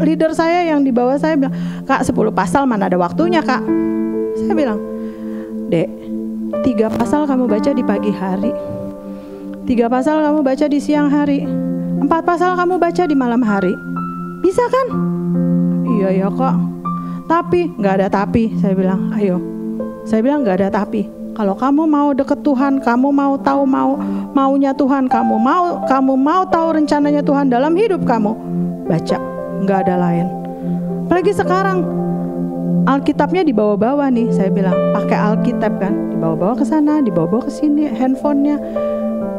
Leader saya yang di bawah saya bilang, Kak 10 pasal mana ada waktunya Kak. Saya bilang, Dek, 3 pasal kamu baca di pagi hari, 3 pasal kamu baca di siang hari, 4 pasal kamu baca di malam hari. Bisa kan? Iya ya Kak. Tapi, nggak ada tapi. Saya bilang, ayo. Saya bilang nggak ada tapi. Kalau kamu mau deket Tuhan, kamu mau tahu maunya Tuhan, kamu mau tahu rencananya Tuhan dalam hidup kamu, baca, nggak ada lain. Apalagi sekarang Alkitabnya dibawa-bawa nih, saya bilang pakai Alkitab kan, dibawa-bawa ke sana, dibawa-bawa ke sini, handphonenya.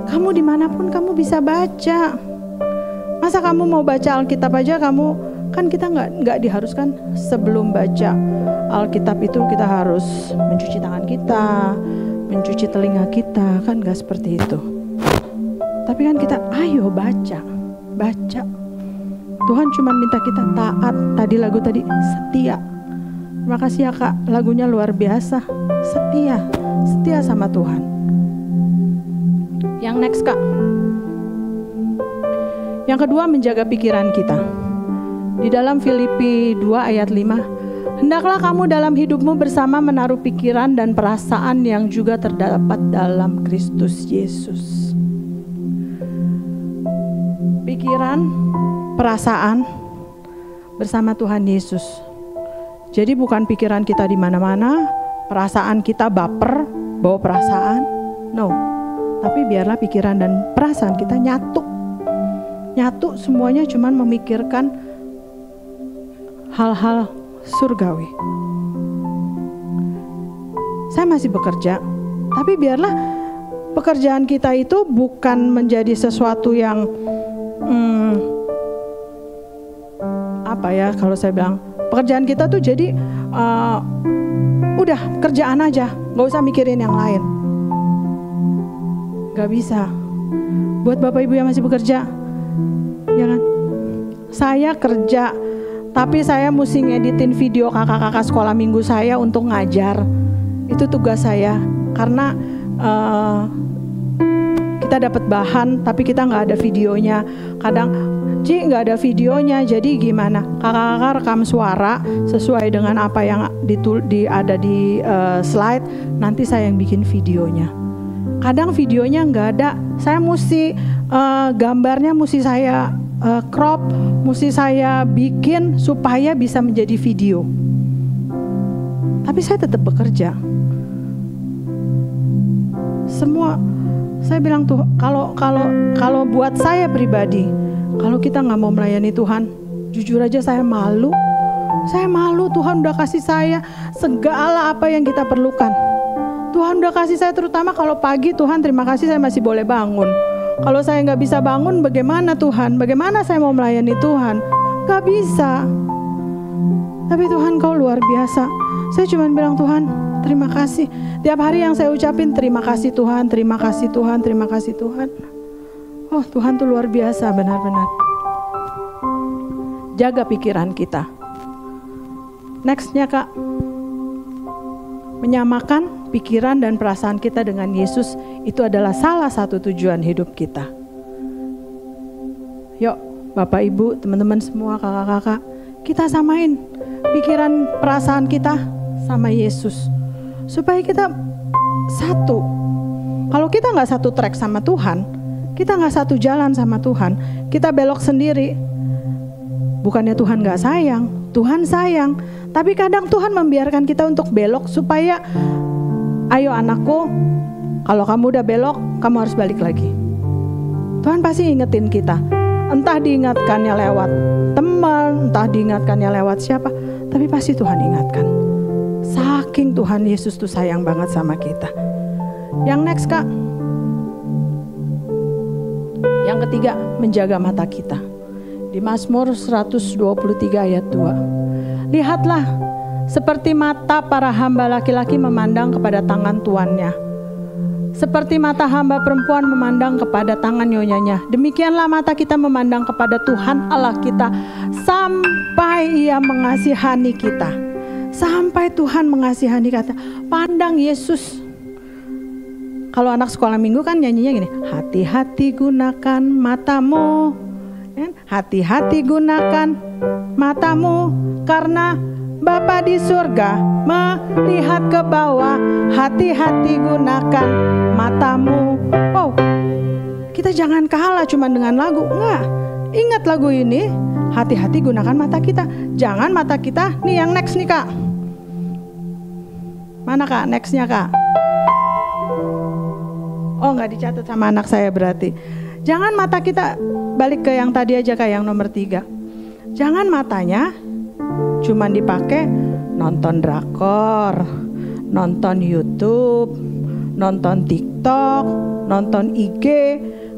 Kamu dimanapun kamu bisa baca. Masa kamu mau baca Alkitab aja kamu, kan kita nggak diharuskan sebelum baca Alkitab itu kita harus mencuci tangan kita, mencuci telinga kita, kan nggak seperti itu. Tapi kan kita ayo baca. Tuhan cuma minta kita taat. Tadi lagu tadi setia. Terima kasih ya Kak, lagunya luar biasa. Setia sama Tuhan. Yang next Kak. Yang kedua, menjaga pikiran kita. Di dalam Filipi 2 ayat 5, hendaklah kamu dalam hidupmu bersama menaruh pikiran dan perasaan yang juga terdapat dalam Kristus Yesus. Pikiran, perasaan bersama Tuhan Yesus. Jadi bukan pikiran kita di mana-mana, perasaan kita baper, bawa perasaan. No. Tapi biarlah pikiran dan perasaan kita nyatu. Nyatu semuanya cuman memikirkan hal-hal surgawi. Saya masih bekerja, tapi biarlah pekerjaan kita itu bukan menjadi sesuatu yang kalau saya bilang pekerjaan kita tuh jadi udah kerjaan aja, gak usah mikirin yang lain. Gak bisa. Buat Bapak Ibu yang masih bekerja, ya kan? Saya kerja, tapi saya mesti ngeditin video kakak-kakak sekolah minggu saya untuk ngajar. Itu tugas saya. Karena kita dapat bahan, tapi kita nggak ada videonya. Kadang, nggak ada videonya, jadi gimana? Kakak-kakak rekam suara sesuai dengan apa yang ada di slide. Nanti saya yang bikin videonya. Kadang videonya nggak ada. Saya mesti gambarnya mesti saya crop, mesti saya bikin supaya bisa menjadi video. Tapi saya tetap bekerja. Semua saya bilang tuh, kalau buat saya pribadi, kalau kita nggak mau melayani Tuhan, jujur aja saya malu. Saya malu. Tuhan udah kasih saya segala apa yang kita perlukan. Tuhan udah kasih saya, terutama kalau pagi, Tuhan terima kasih saya masih boleh bangun. Kalau saya nggak bisa bangun, bagaimana Tuhan? Bagaimana saya mau melayani Tuhan? Gak bisa. Tapi Tuhan Kau luar biasa. Saya cuma bilang, Tuhan terima kasih. Tiap hari yang saya ucapin, terima kasih Tuhan, terima kasih Tuhan, terima kasih Tuhan. Oh Tuhan tuh luar biasa benar-benar. Jaga pikiran kita. Nextnya Kak, menyamakan pikiran dan perasaan kita dengan Yesus. Itu adalah salah satu tujuan hidup kita. Yuk Bapak Ibu, teman-teman semua, kakak-kakak, kita samain pikiran perasaan kita sama Yesus. Supaya kita satu. Kalau kita gak satu track sama Tuhan, kita gak satu jalan sama Tuhan, kita belok sendiri. Bukannya Tuhan gak sayang, Tuhan sayang. Tapi kadang Tuhan membiarkan kita untuk belok supaya, ayo anakku, kalau kamu udah belok, kamu harus balik lagi. Tuhan pasti ingetin kita. Entah diingatkannya lewat teman, entah diingatkannya lewat siapa, tapi pasti Tuhan ingatkan. Saking Tuhan Yesus tuh sayang banget sama kita. Yang next Kak, yang ketiga, menjaga mata kita. Di Mazmur 123 ayat 2. Lihatlah, seperti mata para hamba laki-laki memandang kepada tangan tuannya, seperti mata hamba perempuan memandang kepada tangan nyonyanya, demikianlah mata kita memandang kepada Tuhan Allah kita, sampai Ia mengasihani kita. Sampai Tuhan mengasihani kita. Pandang Yesus. Kalau anak sekolah minggu kan nyanyinya gini, hati-hati gunakan matamu, hati-hati gunakan matamu, karena Bapa di surga melihat ke bawah. Hati-hati gunakan matamu. Oh, kita jangan kalah cuma dengan lagu. Enggak, ingat lagu ini. Hati-hati gunakan mata kita. Jangan mata kita. Nih yang next nih Kak. Mana Kak nextnya Kak? Oh nggak dicatat sama anak saya berarti. Jangan mata kita balik ke yang tadi aja Kak, yang nomor 3. Jangan matanya cuman dipakai nonton drakor, nonton YouTube, nonton TikTok, nonton IG.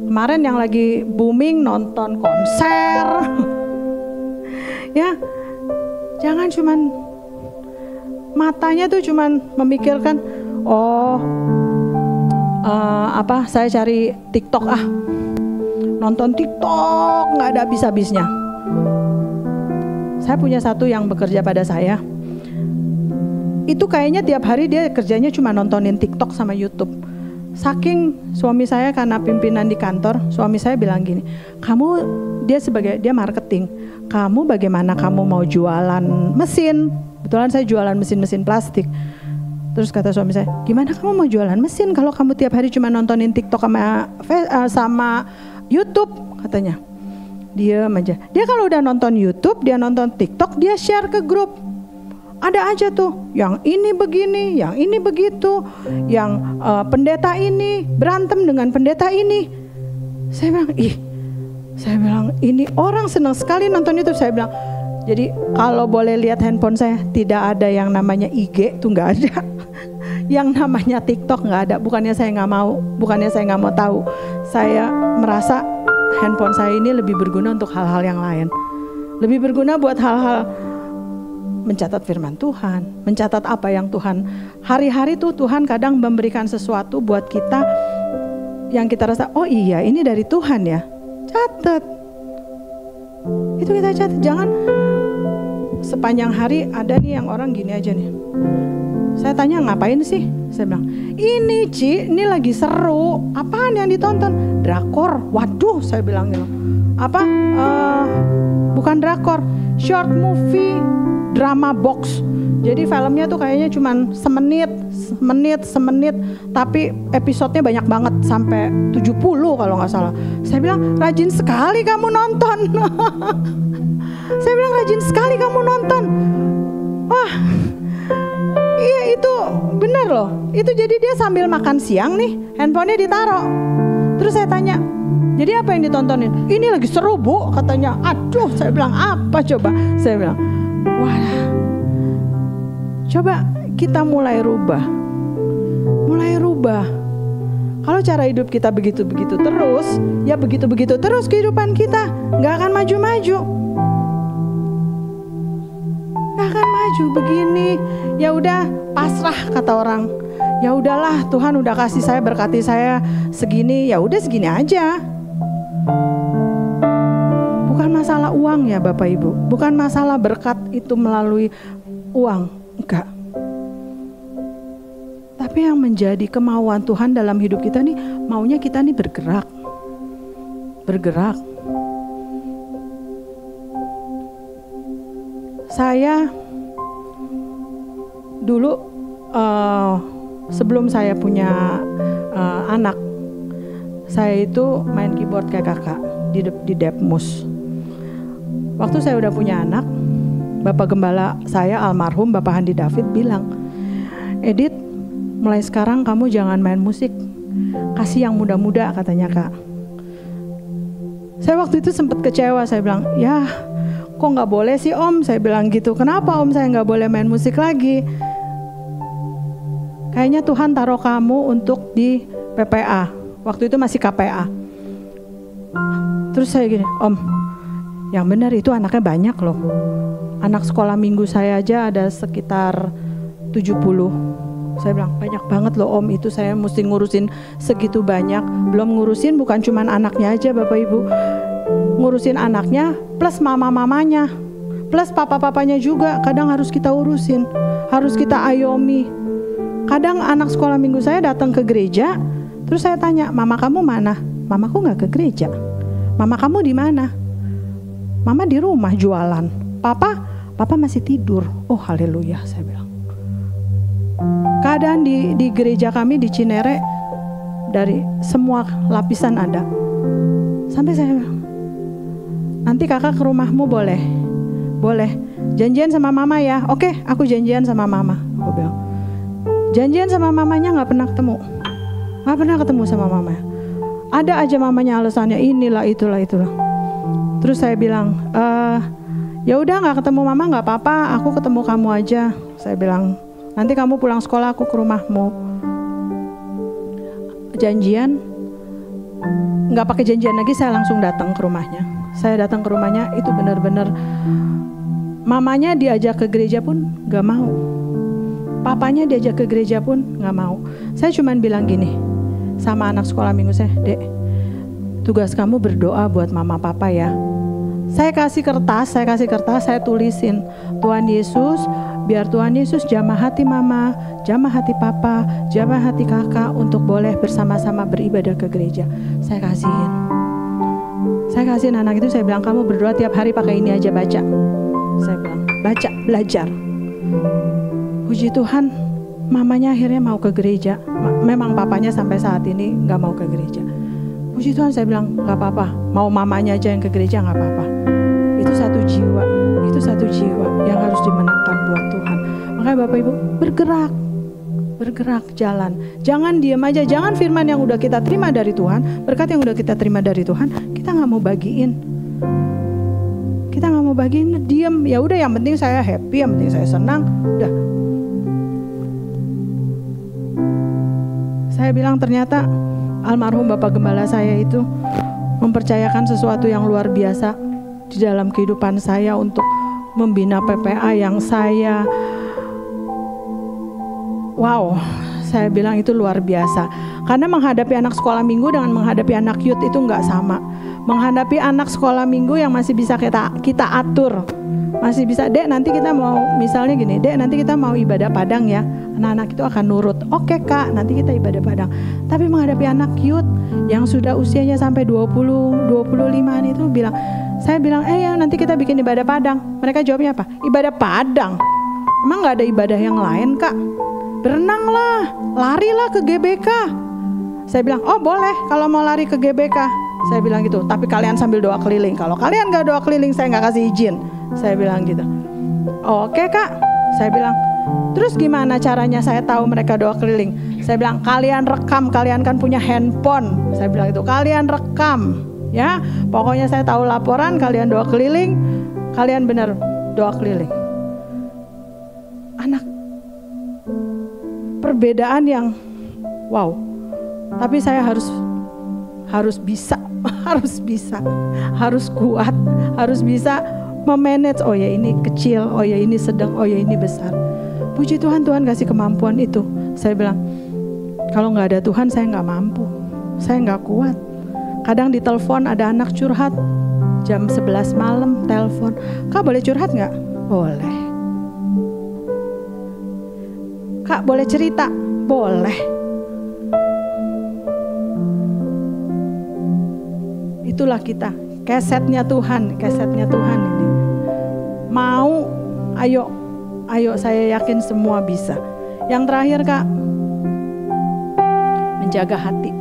Kemarin yang lagi booming nonton konser. Ya, jangan cuman matanya tuh cuman memikirkan, saya cari TikTok nonton TikTok nggak ada habis-habisnya. Saya punya satu yang bekerja pada saya. Itu kayaknya tiap hari dia kerjanya cuma nontonin TikTok sama YouTube. Saking suami saya, karena pimpinan di kantor, suami saya bilang gini, dia marketing. Kamu bagaimana kamu mau jualan mesin? Kebetulan saya jualan mesin-mesin plastik. Terus kata suami saya, gimana kamu mau jualan mesin kalau kamu tiap hari cuma nontonin TikTok sama YouTube, katanya. Diam aja. Dia kalau udah nonton YouTube, dia nonton TikTok, dia share ke grup. Ada aja tuh, yang ini begini, yang ini begitu, yang pendeta ini berantem dengan pendeta ini. Saya bilang, ini orang senang sekali nonton YouTube. Saya bilang, jadi kalau boleh lihat handphone saya, tidak ada yang namanya IG, tuh nggak ada. Yang namanya TikTok nggak ada. Bukannya saya nggak mau tahu. Saya merasa handphone saya ini lebih berguna untuk hal-hal yang lain. Lebih berguna buat hal-hal mencatat firman Tuhan, mencatat apa yang Tuhan. Hari-hari tuh Tuhan kadang memberikan sesuatu buat kita yang kita rasa, oh iya ini dari Tuhan ya. Catat. Itu kita catat. Jangan sepanjang hari ada nih yang orang gini aja nih. Saya tanya, ngapain sih? Saya bilang, ini Ci, ini lagi seru. Apaan yang ditonton? Drakor. Waduh, saya bilang gitu. Apa? Bukan drakor, short movie, drama box. Jadi filmnya tuh kayaknya cuman semenit, tapi episodenya banyak banget, sampai 70 kalau nggak salah. Saya bilang, rajin sekali kamu nonton. Saya bilang, rajin sekali kamu nonton. Wah, iya itu benar loh. Itu jadi dia sambil makan siang nih, handphonenya ditaruh. Terus saya tanya, jadi apa yang ditontonin? Ini lagi seru Bu, katanya. Aduh, saya bilang, apa coba? Saya bilang, wah, coba kita mulai rubah. Kalau cara hidup kita begitu-begitu terus, ya begitu-begitu terus kehidupan kita, nggak akan maju-maju. Gak akan maju begini. Ya udah pasrah kata orang. Ya udahlah, Tuhan udah kasih saya, berkati saya segini, ya udah segini aja. Bukan masalah uang ya Bapak Ibu, bukan masalah berkat itu melalui uang, enggak. Tapi yang menjadi kemauan Tuhan dalam hidup kita nih, maunya kita nih bergerak. Saya dulu sebelum saya punya anak, saya itu main keyboard kayak kakak di Depmus. Waktu saya udah punya anak, Bapak Gembala saya almarhum Bapak Handi David bilang, Edith, mulai sekarang kamu jangan main musik, kasih yang muda-muda katanya Kak. Saya waktu itu sempat kecewa, saya bilang, ya kok gak boleh sih Om, saya bilang gitu. Kenapa Om saya gak boleh main musik lagi? Kayaknya Tuhan taruh kamu untuk di PPA. Waktu itu masih KPA. Terus saya gini, Om, yang benar itu anaknya banyak loh. Anak sekolah minggu saya aja ada sekitar 70. Saya bilang, banyak banget loh Om, itu saya mesti ngurusin segitu banyak. Belum ngurusin bukan cuman anaknya aja Bapak Ibu. Ngurusin anaknya plus mama-mamanya, plus papa-papanya juga. Kadang harus kita urusin, harus kita ayomi. Kadang anak sekolah minggu saya datang ke gereja, terus saya tanya, mama kamu mana? Mamaku gak ke gereja. Mama kamu di mana? Mama di rumah jualan. Papa masih tidur. Oh haleluya, saya bilang. Keadaan di gereja kami di Cinere, dari semua lapisan ada. Sampai saya bilang, nanti kakak ke rumahmu boleh? Boleh. Janjian sama mama ya? Oke, aku janjian sama mama. Aku bilang. Janjian sama mamanya gak pernah ketemu. Gak pernah ketemu sama mama. Ada aja mamanya alasannya inilah itulah. Terus saya bilang, ya udah gak ketemu mama gak apa-apa, aku ketemu kamu aja. Saya bilang, nanti kamu pulang sekolah aku ke rumahmu. Janjian, gak pakai janjian lagi, saya langsung datang ke rumahnya. Saya datang ke rumahnya, itu benar-benar mamanya diajak ke gereja pun gak mau. Papanya diajak ke gereja pun gak mau. Saya cuman bilang gini sama anak sekolah minggu saya, Dek, tugas kamu berdoa buat mama papa ya. Saya kasih kertas, saya tulisin, Tuhan Yesus, biar Tuhan Yesus jamah hati mama, jamah hati papa, jamah hati kakak untuk boleh bersama-sama beribadah ke gereja. Saya kasihin anak itu, saya bilang kamu berdoa tiap hari pakai ini aja, baca. Saya bilang, baca, belajar. Puji Tuhan, mamanya akhirnya mau ke gereja. Memang papanya sampai saat ini gak mau ke gereja. Puji Tuhan, saya bilang gak apa-apa, mau mamanya aja yang ke gereja gak apa-apa. Itu satu jiwa yang harus dimenangkan buat Tuhan. Makanya Bapak Ibu, bergerak jalan. Jangan diam aja, jangan firman yang udah kita terima dari Tuhan, berkat yang udah kita terima dari Tuhan, kita gak mau bagiin. Diam. Ya udah, yang penting saya happy, yang penting saya senang, udah. Saya bilang ternyata almarhum Bapak Gembala saya itu mempercayakan sesuatu yang luar biasa di dalam kehidupan saya untuk membina PPA yang saya bilang itu luar biasa. Karena menghadapi anak sekolah minggu dengan menghadapi anak youth itu nggak sama. Menghadapi anak sekolah minggu yang masih bisa kita atur, masih bisa, Dek nanti kita mau, misalnya gini, Dek nanti kita mau ibadah padang ya, anak-anak itu akan nurut. Oke Kak, nanti kita ibadah padang. Tapi menghadapi anak youth yang sudah usianya sampai 20-25an itu saya bilang, ya nanti kita bikin ibadah padang. Mereka jawabnya apa? Ibadah padang? Emang gak ada ibadah yang lain Kak? Berenanglah, larilah ke GBK. Saya bilang, oh boleh kalau mau lari ke GBK. Saya bilang gitu, tapi kalian sambil doa keliling. Kalau kalian gak doa keliling, saya gak kasih izin. Saya bilang gitu. Oke Kak, saya bilang. Terus gimana caranya saya tahu mereka doa keliling? Saya bilang, kalian rekam, kalian kan punya handphone. Saya bilang itu, kalian rekam. Ya, pokoknya saya tahu laporan, kalian doa keliling, kalian benar doa keliling. Anak, perbedaan yang wow. Tapi saya harus bisa, harus kuat, harus bisa memanage, oh ya ini kecil, oh ya ini sedang, oh ya ini besar. Puji Tuhan, Tuhan kasih kemampuan itu. Saya bilang, kalau nggak ada Tuhan saya nggak mampu, saya nggak kuat. Kadang di telepon ada anak curhat, jam 11 malam telepon, Kak boleh curhat nggak? Boleh. Kak boleh cerita? Boleh. Itulah kita, kesetnya Tuhan ini. Mau, ayo saya yakin semua bisa. Yang terakhir Kak, menjaga hati.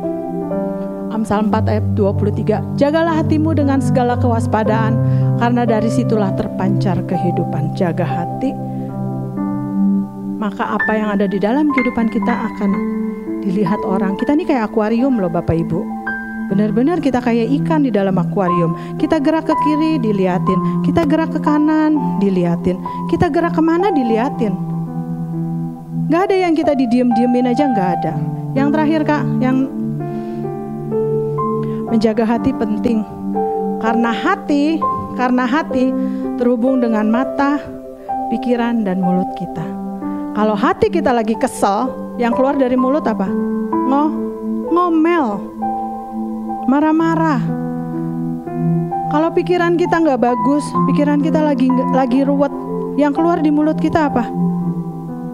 Amsal 4 ayat 23, jagalah hatimu dengan segala kewaspadaan, karena dari situlah terpancar kehidupan. Jaga hati, maka apa yang ada di dalam kehidupan kita akan dilihat orang. Kita ini kayak akuarium loh Bapak Ibu. Benar-benar kita kayak ikan di dalam akuarium. Kita gerak ke kiri diliatin, kita gerak ke kanan diliatin, kita gerak kemana diliatin. Gak ada yang kita didiem-diemin aja, gak ada. Yang terakhir Kak, yang menjaga hati penting. Karena hati terhubung dengan mata, pikiran, dan mulut kita. Kalau hati kita lagi kesel, yang keluar dari mulut apa? Ngomel, marah-marah. Kalau pikiran kita nggak bagus, pikiran kita lagi ruwet, yang keluar di mulut kita apa?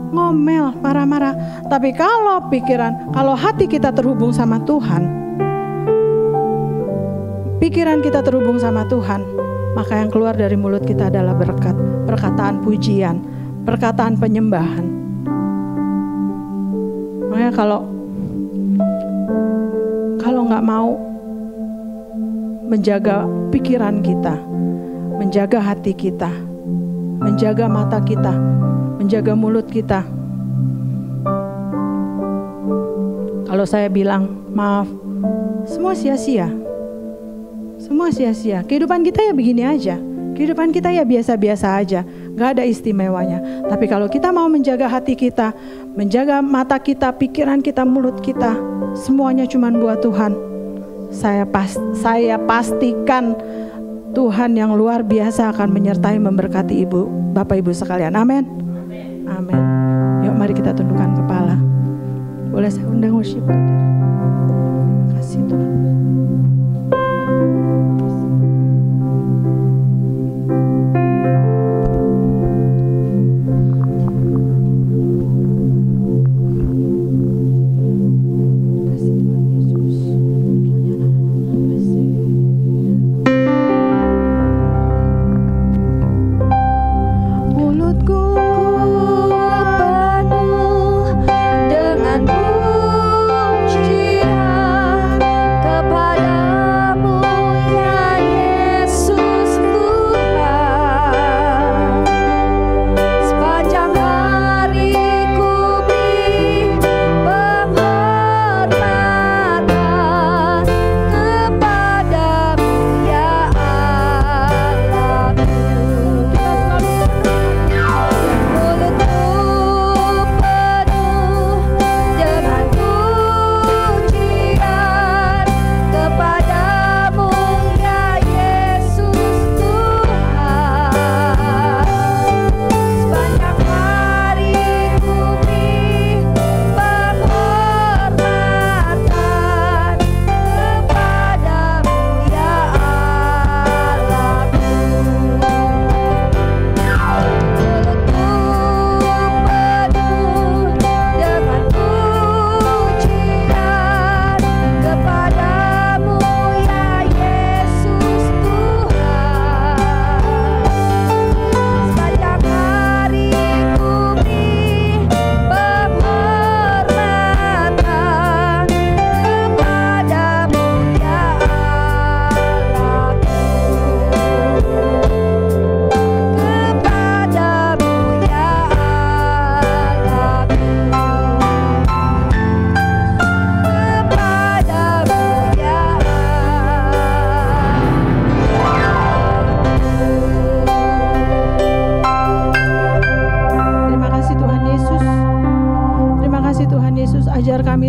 Ngomel, marah-marah. Tapi kalau hati kita terhubung sama Tuhan, pikiran kita terhubung sama Tuhan, maka yang keluar dari mulut kita adalah berkat, perkataan pujian, perkataan penyembahan. Makanya kalau nggak mau menjaga pikiran kita, menjaga hati kita, menjaga mata kita, menjaga mulut kita, kalau saya bilang maaf, semua sia-sia. Semua sia-sia. Kehidupan kita ya begini aja. Kehidupan kita ya biasa-biasa aja. Gak ada istimewanya. Tapi kalau kita mau menjaga hati kita, menjaga mata kita, pikiran kita, mulut kita, semuanya cuma buat Tuhan. Saya pastikan Tuhan yang luar biasa akan menyertai, memberkati Bapak Ibu sekalian. Amin. Amin. Yuk mari kita tundukkan kepala. Boleh saya undang worship leader. Terima kasih Tuhan.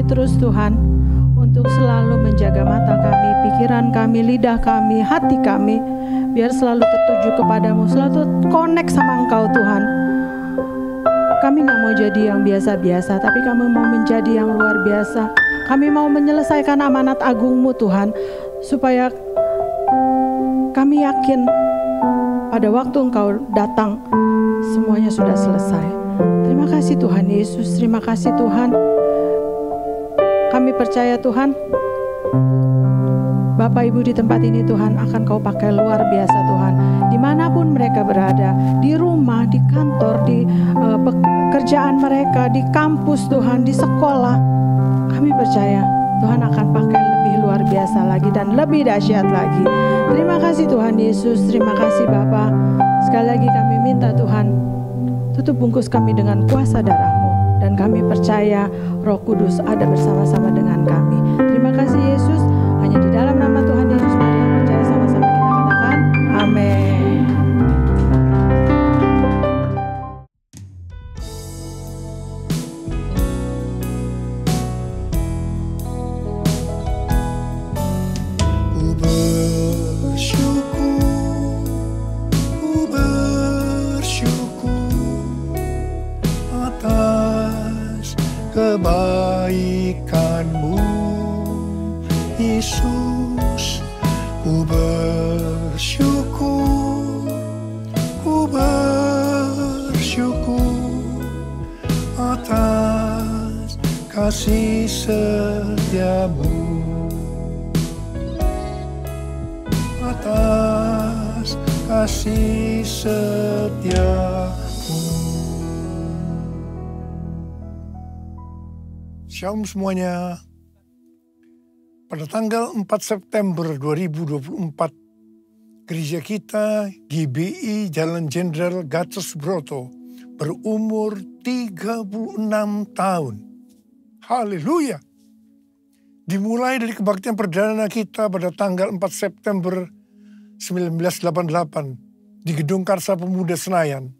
Terus Tuhan, untuk selalu menjaga mata kami, pikiran pikiran kami, lidah kami, hati kami, biar selalu tertuju kepadamu, selalu connect sama Engkau Tuhan. Kami gak mau jadi yang biasa-biasa, tapi kami mau menjadi yang luar biasa. Kami mau menyelesaikan amanat agungmu Tuhan, supaya kami yakin pada waktu Engkau datang, semuanya sudah selesai. Terima kasih Tuhan Yesus, terima kasih Tuhan. Kami percaya Tuhan, Bapak Ibu di tempat ini Tuhan akan Kau pakai luar biasa Tuhan. Dimanapun mereka berada, di rumah, di kantor, di pekerjaan mereka, di kampus Tuhan, di sekolah. Kami percaya Tuhan akan pakai lebih luar biasa lagi dan lebih dahsyat lagi. Terima kasih Tuhan Yesus, terima kasih Bapa. Sekali lagi kami minta Tuhan, tutup bungkus kami dengan kuasa darah-Mu. Dan kami percaya Roh Kudus ada bersama-sama dengan kami. Terima kasih Yesus. Hanya di dalam nama Tuhan Yesus kami percaya, sama-sama kita katakan amin. Kebaikanmu Yesus, ku bersyukur atas kasih setiamu, atas kasih setiamu. Shalom semuanya. Pada tanggal 4 September 2024, gereja kita GBI Jalan Jenderal Gatot Subroto berumur 36 tahun. Haleluya! Dimulai dari kebaktian perdana kita pada tanggal 4 September 1988 di Gedung Karsa Pemuda Senayan,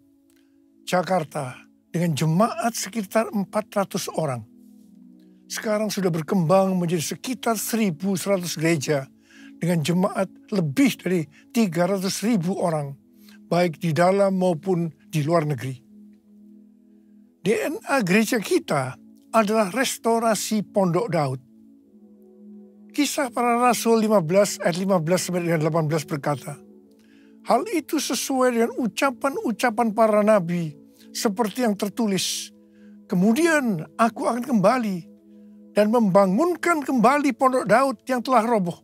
Jakarta, dengan jemaat sekitar 400 orang. Sekarang sudah berkembang menjadi sekitar 1.100 gereja dengan jemaat lebih dari 300.000 orang, baik di dalam maupun di luar negeri. DNA gereja kita adalah restorasi Pondok Daud. Kisah Para Rasul 15 ayat 15-18 berkata, hal itu sesuai dengan ucapan-ucapan para nabi seperti yang tertulis, kemudian aku akan kembali dan membangunkan kembali Pondok Daud yang telah roboh.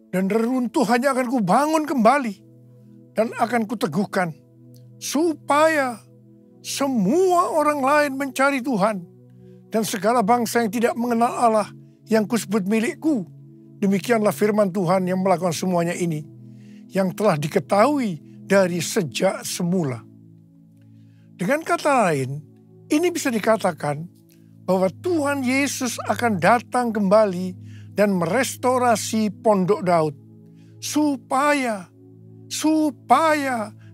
Dan reruntuhannya akan kubangun kembali dan akan kuteguhkan, supaya semua orang lain mencari Tuhan dan segala bangsa yang tidak mengenal Allah yang kusebut milikku. Demikianlah firman Tuhan yang melakukan semuanya ini, yang telah diketahui dari sejak semula. Dengan kata lain, ini bisa dikatakan bahwa Tuhan Yesus akan datang kembali dan merestorasi Pondok Daud supaya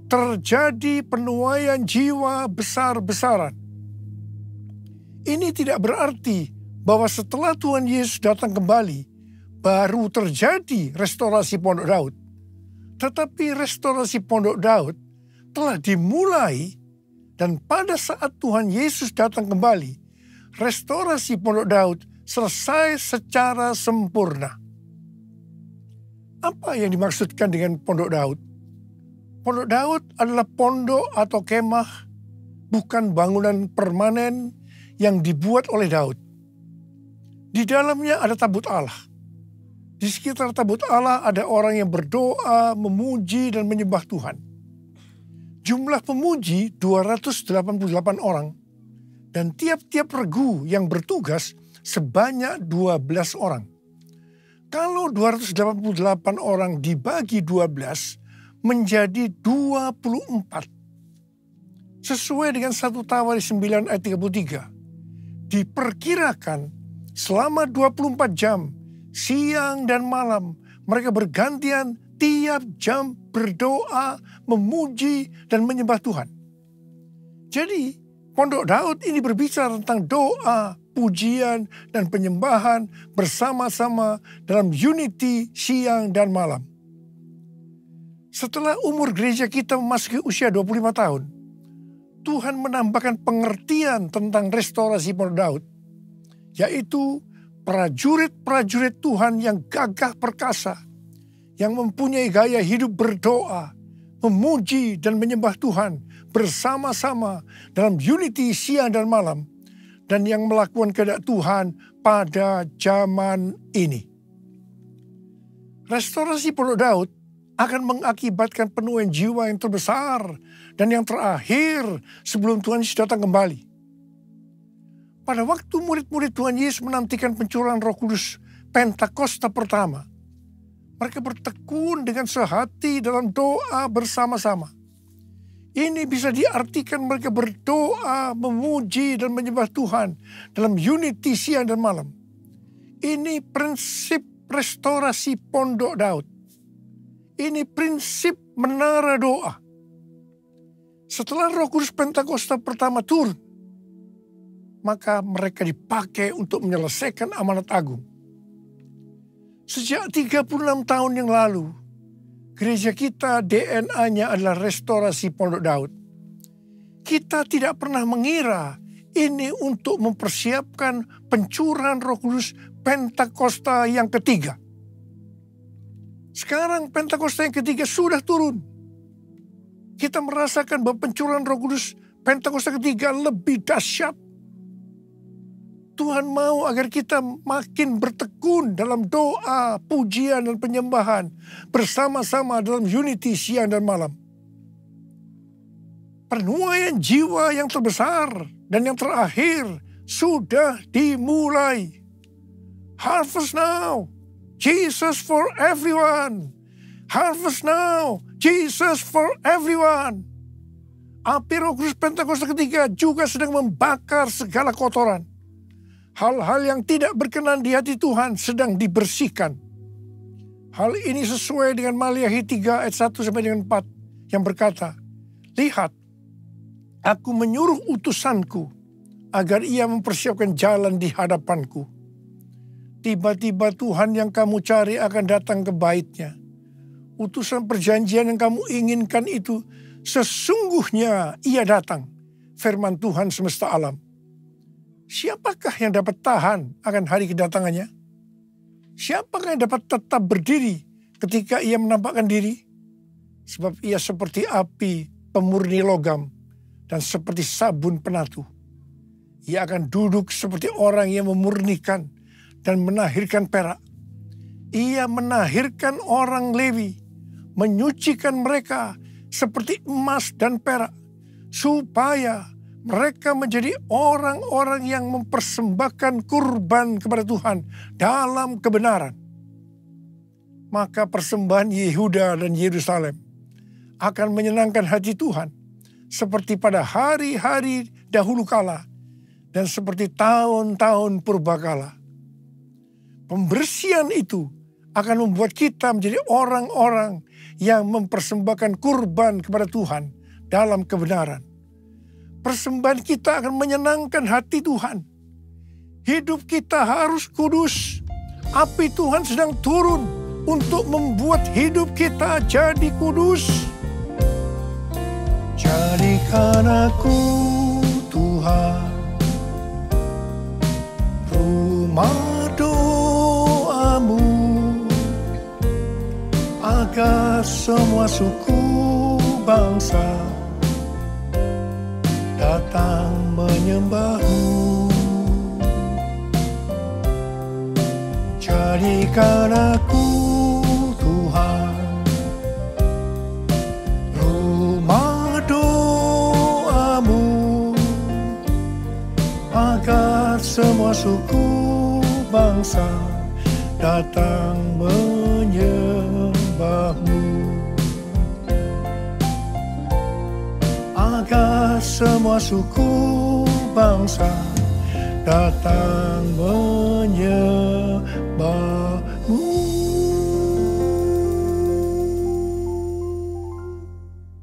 terjadi penuaian jiwa besar-besaran. Ini tidak berarti bahwa setelah Tuhan Yesus datang kembali baru terjadi restorasi Pondok Daud. Tetapi restorasi Pondok Daud telah dimulai, dan pada saat Tuhan Yesus datang kembali, restorasi Pondok Daud selesai secara sempurna. Apa yang dimaksudkan dengan Pondok Daud? Pondok Daud adalah pondok atau kemah, bukan bangunan permanen yang dibuat oleh Daud. Di dalamnya ada tabut Allah. Di sekitar tabut Allah ada orang yang berdoa, memuji, dan menyembah Tuhan. Jumlah pemuji 288 orang. Dan tiap-tiap regu yang bertugas sebanyak 12 orang. Kalau 288 orang dibagi 12 menjadi 24. Sesuai dengan 1 Tawari 9 ayat 33. Diperkirakan selama 24 jam, siang dan malam, mereka bergantian tiap jam berdoa, memuji, dan menyembah Tuhan. Jadi, Pondok Daud ini berbicara tentang doa, pujian, dan penyembahan bersama-sama dalam unity siang dan malam. Setelah umur gereja kita memasuki usia 25 tahun, Tuhan menambahkan pengertian tentang restorasi Pondok Daud, yaitu prajurit-prajurit Tuhan yang gagah perkasa, yang mempunyai gaya hidup berdoa, memuji dan menyembah Tuhan bersama-sama dalam unity siang dan malam, dan yang melakukan kehendak Tuhan pada zaman ini. Restorasi Pondok Daud akan mengakibatkan penuaian jiwa yang terbesar dan yang terakhir sebelum Tuhan Yesus datang kembali. Pada waktu murid-murid Tuhan Yesus menantikan pencurahan Roh Kudus Pentakosta pertama, mereka bertekun dengan sehati dalam doa bersama-sama. Ini bisa diartikan mereka berdoa, memuji dan menyembah Tuhan dalam unity siang dan malam. Ini prinsip restorasi Pondok Daud. Ini prinsip menara doa. Setelah Roh Kudus Pentakosta pertama turun, maka mereka dipakai untuk menyelesaikan amanat agung. Sejak 36 tahun yang lalu, gereja kita DNA-nya adalah restorasi Pondok Daud. Kita tidak pernah mengira ini untuk mempersiapkan pencurahan Roh Kudus Pentakosta yang ketiga. Sekarang Pentakosta yang ketiga sudah turun. Kita merasakan bahwa pencurahan Roh Kudus Pentakosta ketiga lebih dahsyat. Tuhan mau agar kita makin bertekun dalam doa, pujian, dan penyembahan bersama-sama dalam unity siang dan malam. Penuaian jiwa yang terbesar dan yang terakhir sudah dimulai. Harvest now, Jesus for everyone. Harvest now, Jesus for everyone. Api Roh Kudus Pentakosta ketiga juga sedang membakar segala kotoran. Hal-hal yang tidak berkenan di hati Tuhan sedang dibersihkan. Hal ini sesuai dengan Maliahi 3 ayat 1 sampai dengan 4 yang berkata, "Lihat, aku menyuruh utusanku agar ia mempersiapkan jalan di hadapanku. Tiba-tiba Tuhan yang kamu cari akan datang ke bait-Nya. Utusan perjanjian yang kamu inginkan itu sesungguhnya ia datang, firman Tuhan semesta alam. Siapakah yang dapat tahan akan hari kedatangannya? Siapakah yang dapat tetap berdiri ketika ia menampakkan diri? Sebab ia seperti api pemurni logam dan seperti sabun penatu. Ia akan duduk seperti orang yang memurnikan dan menahirkan perak. Ia menahirkan orang Lewi, menyucikan mereka seperti emas dan perak, supaya mereka menjadi orang-orang yang mempersembahkan kurban kepada Tuhan dalam kebenaran. Maka persembahan Yehuda dan Yerusalem akan menyenangkan hati Tuhan, seperti pada hari-hari dahulu kala dan seperti tahun-tahun purbakala. Pembersihan itu akan membuat kita menjadi orang-orang yang mempersembahkan kurban kepada Tuhan dalam kebenaran. Persembahan kita akan menyenangkan hati Tuhan. Hidup kita harus kudus. Api Tuhan sedang turun untuk membuat hidup kita jadi kudus. Jadikan aku Tuhan rumah doamu, agar semua suku bangsa datang menyembahmu. Jadikan aku Tuhan rumah doamu, agar semua suku bangsa datang menyembahmu. Agar semua suku bangsa datang menyembahmu.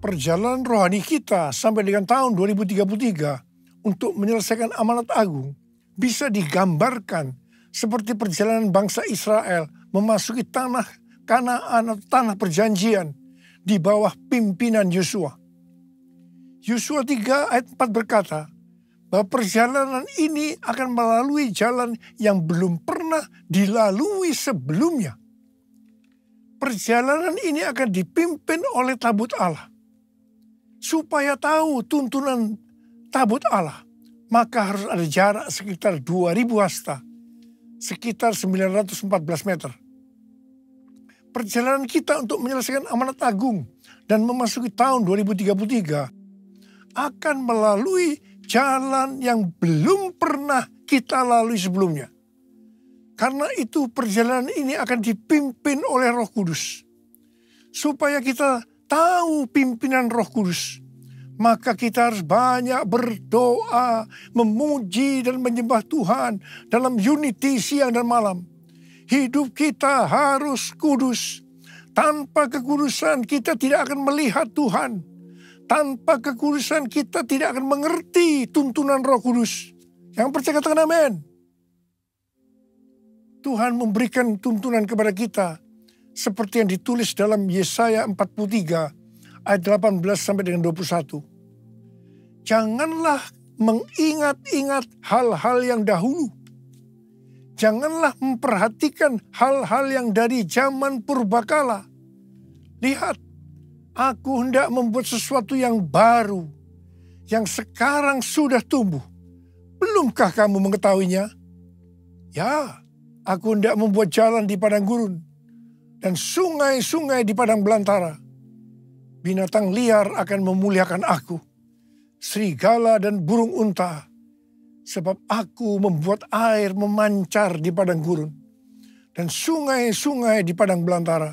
Perjalanan rohani kita sampai dengan tahun 2033 untuk menyelesaikan amanat agung bisa digambarkan seperti perjalanan bangsa Israel memasuki tanah Kanaan atau tanah perjanjian di bawah pimpinan Yosua. Yosua 3 ayat 4 berkata bahwa perjalanan ini akan melalui jalan yang belum pernah dilalui sebelumnya. Perjalanan ini akan dipimpin oleh tabut Allah. Supaya tahu tuntunan tabut Allah, maka harus ada jarak sekitar 2000 hasta, sekitar 914 meter. Perjalanan kita untuk menyelesaikan amanat agung dan memasuki tahun 2033 akan melalui jalan yang belum pernah kita lalui sebelumnya. Karena itu perjalanan ini akan dipimpin oleh Roh Kudus. Supaya kita tahu pimpinan Roh Kudus, maka kita harus banyak berdoa, memuji dan menyembah Tuhan dalam unity siang dan malam. Hidup kita harus kudus. Tanpa kekudusan kita tidak akan melihat Tuhan. Tanpa kekudusan kita tidak akan mengerti tuntunan Roh Kudus. Yang percaya katakan amin. Tuhan memberikan tuntunan kepada kita seperti yang ditulis dalam Yesaya 43 ayat 18 sampai dengan 21. Janganlah mengingat-ingat hal-hal yang dahulu. Janganlah memperhatikan hal-hal yang dari zaman purbakala. Lihat, aku hendak membuat sesuatu yang baru, yang sekarang sudah tumbuh. Belumkah kamu mengetahuinya? Ya, aku hendak membuat jalan di padang gurun, dan sungai-sungai di padang belantara. Binatang liar akan memuliakan aku, serigala dan burung unta. Sebab aku membuat air memancar di padang gurun dan sungai-sungai di padang belantara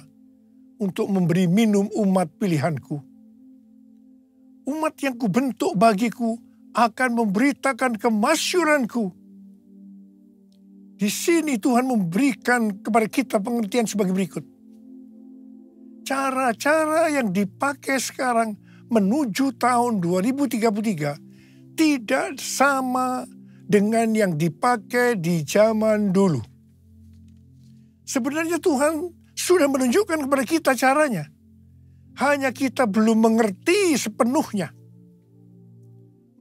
untuk memberi minum umat pilihanku. Umat yang kubentuk bagiku akan memberitakan kemasyuranku. Di sini Tuhan memberikan kepada kita pengertian sebagai berikut. Cara-cara yang dipakai sekarang menuju tahun 2033 tidak sama dengan yang dipakai di zaman dulu. Sebenarnya Tuhan sudah menunjukkan kepada kita caranya. Hanya kita belum mengerti sepenuhnya.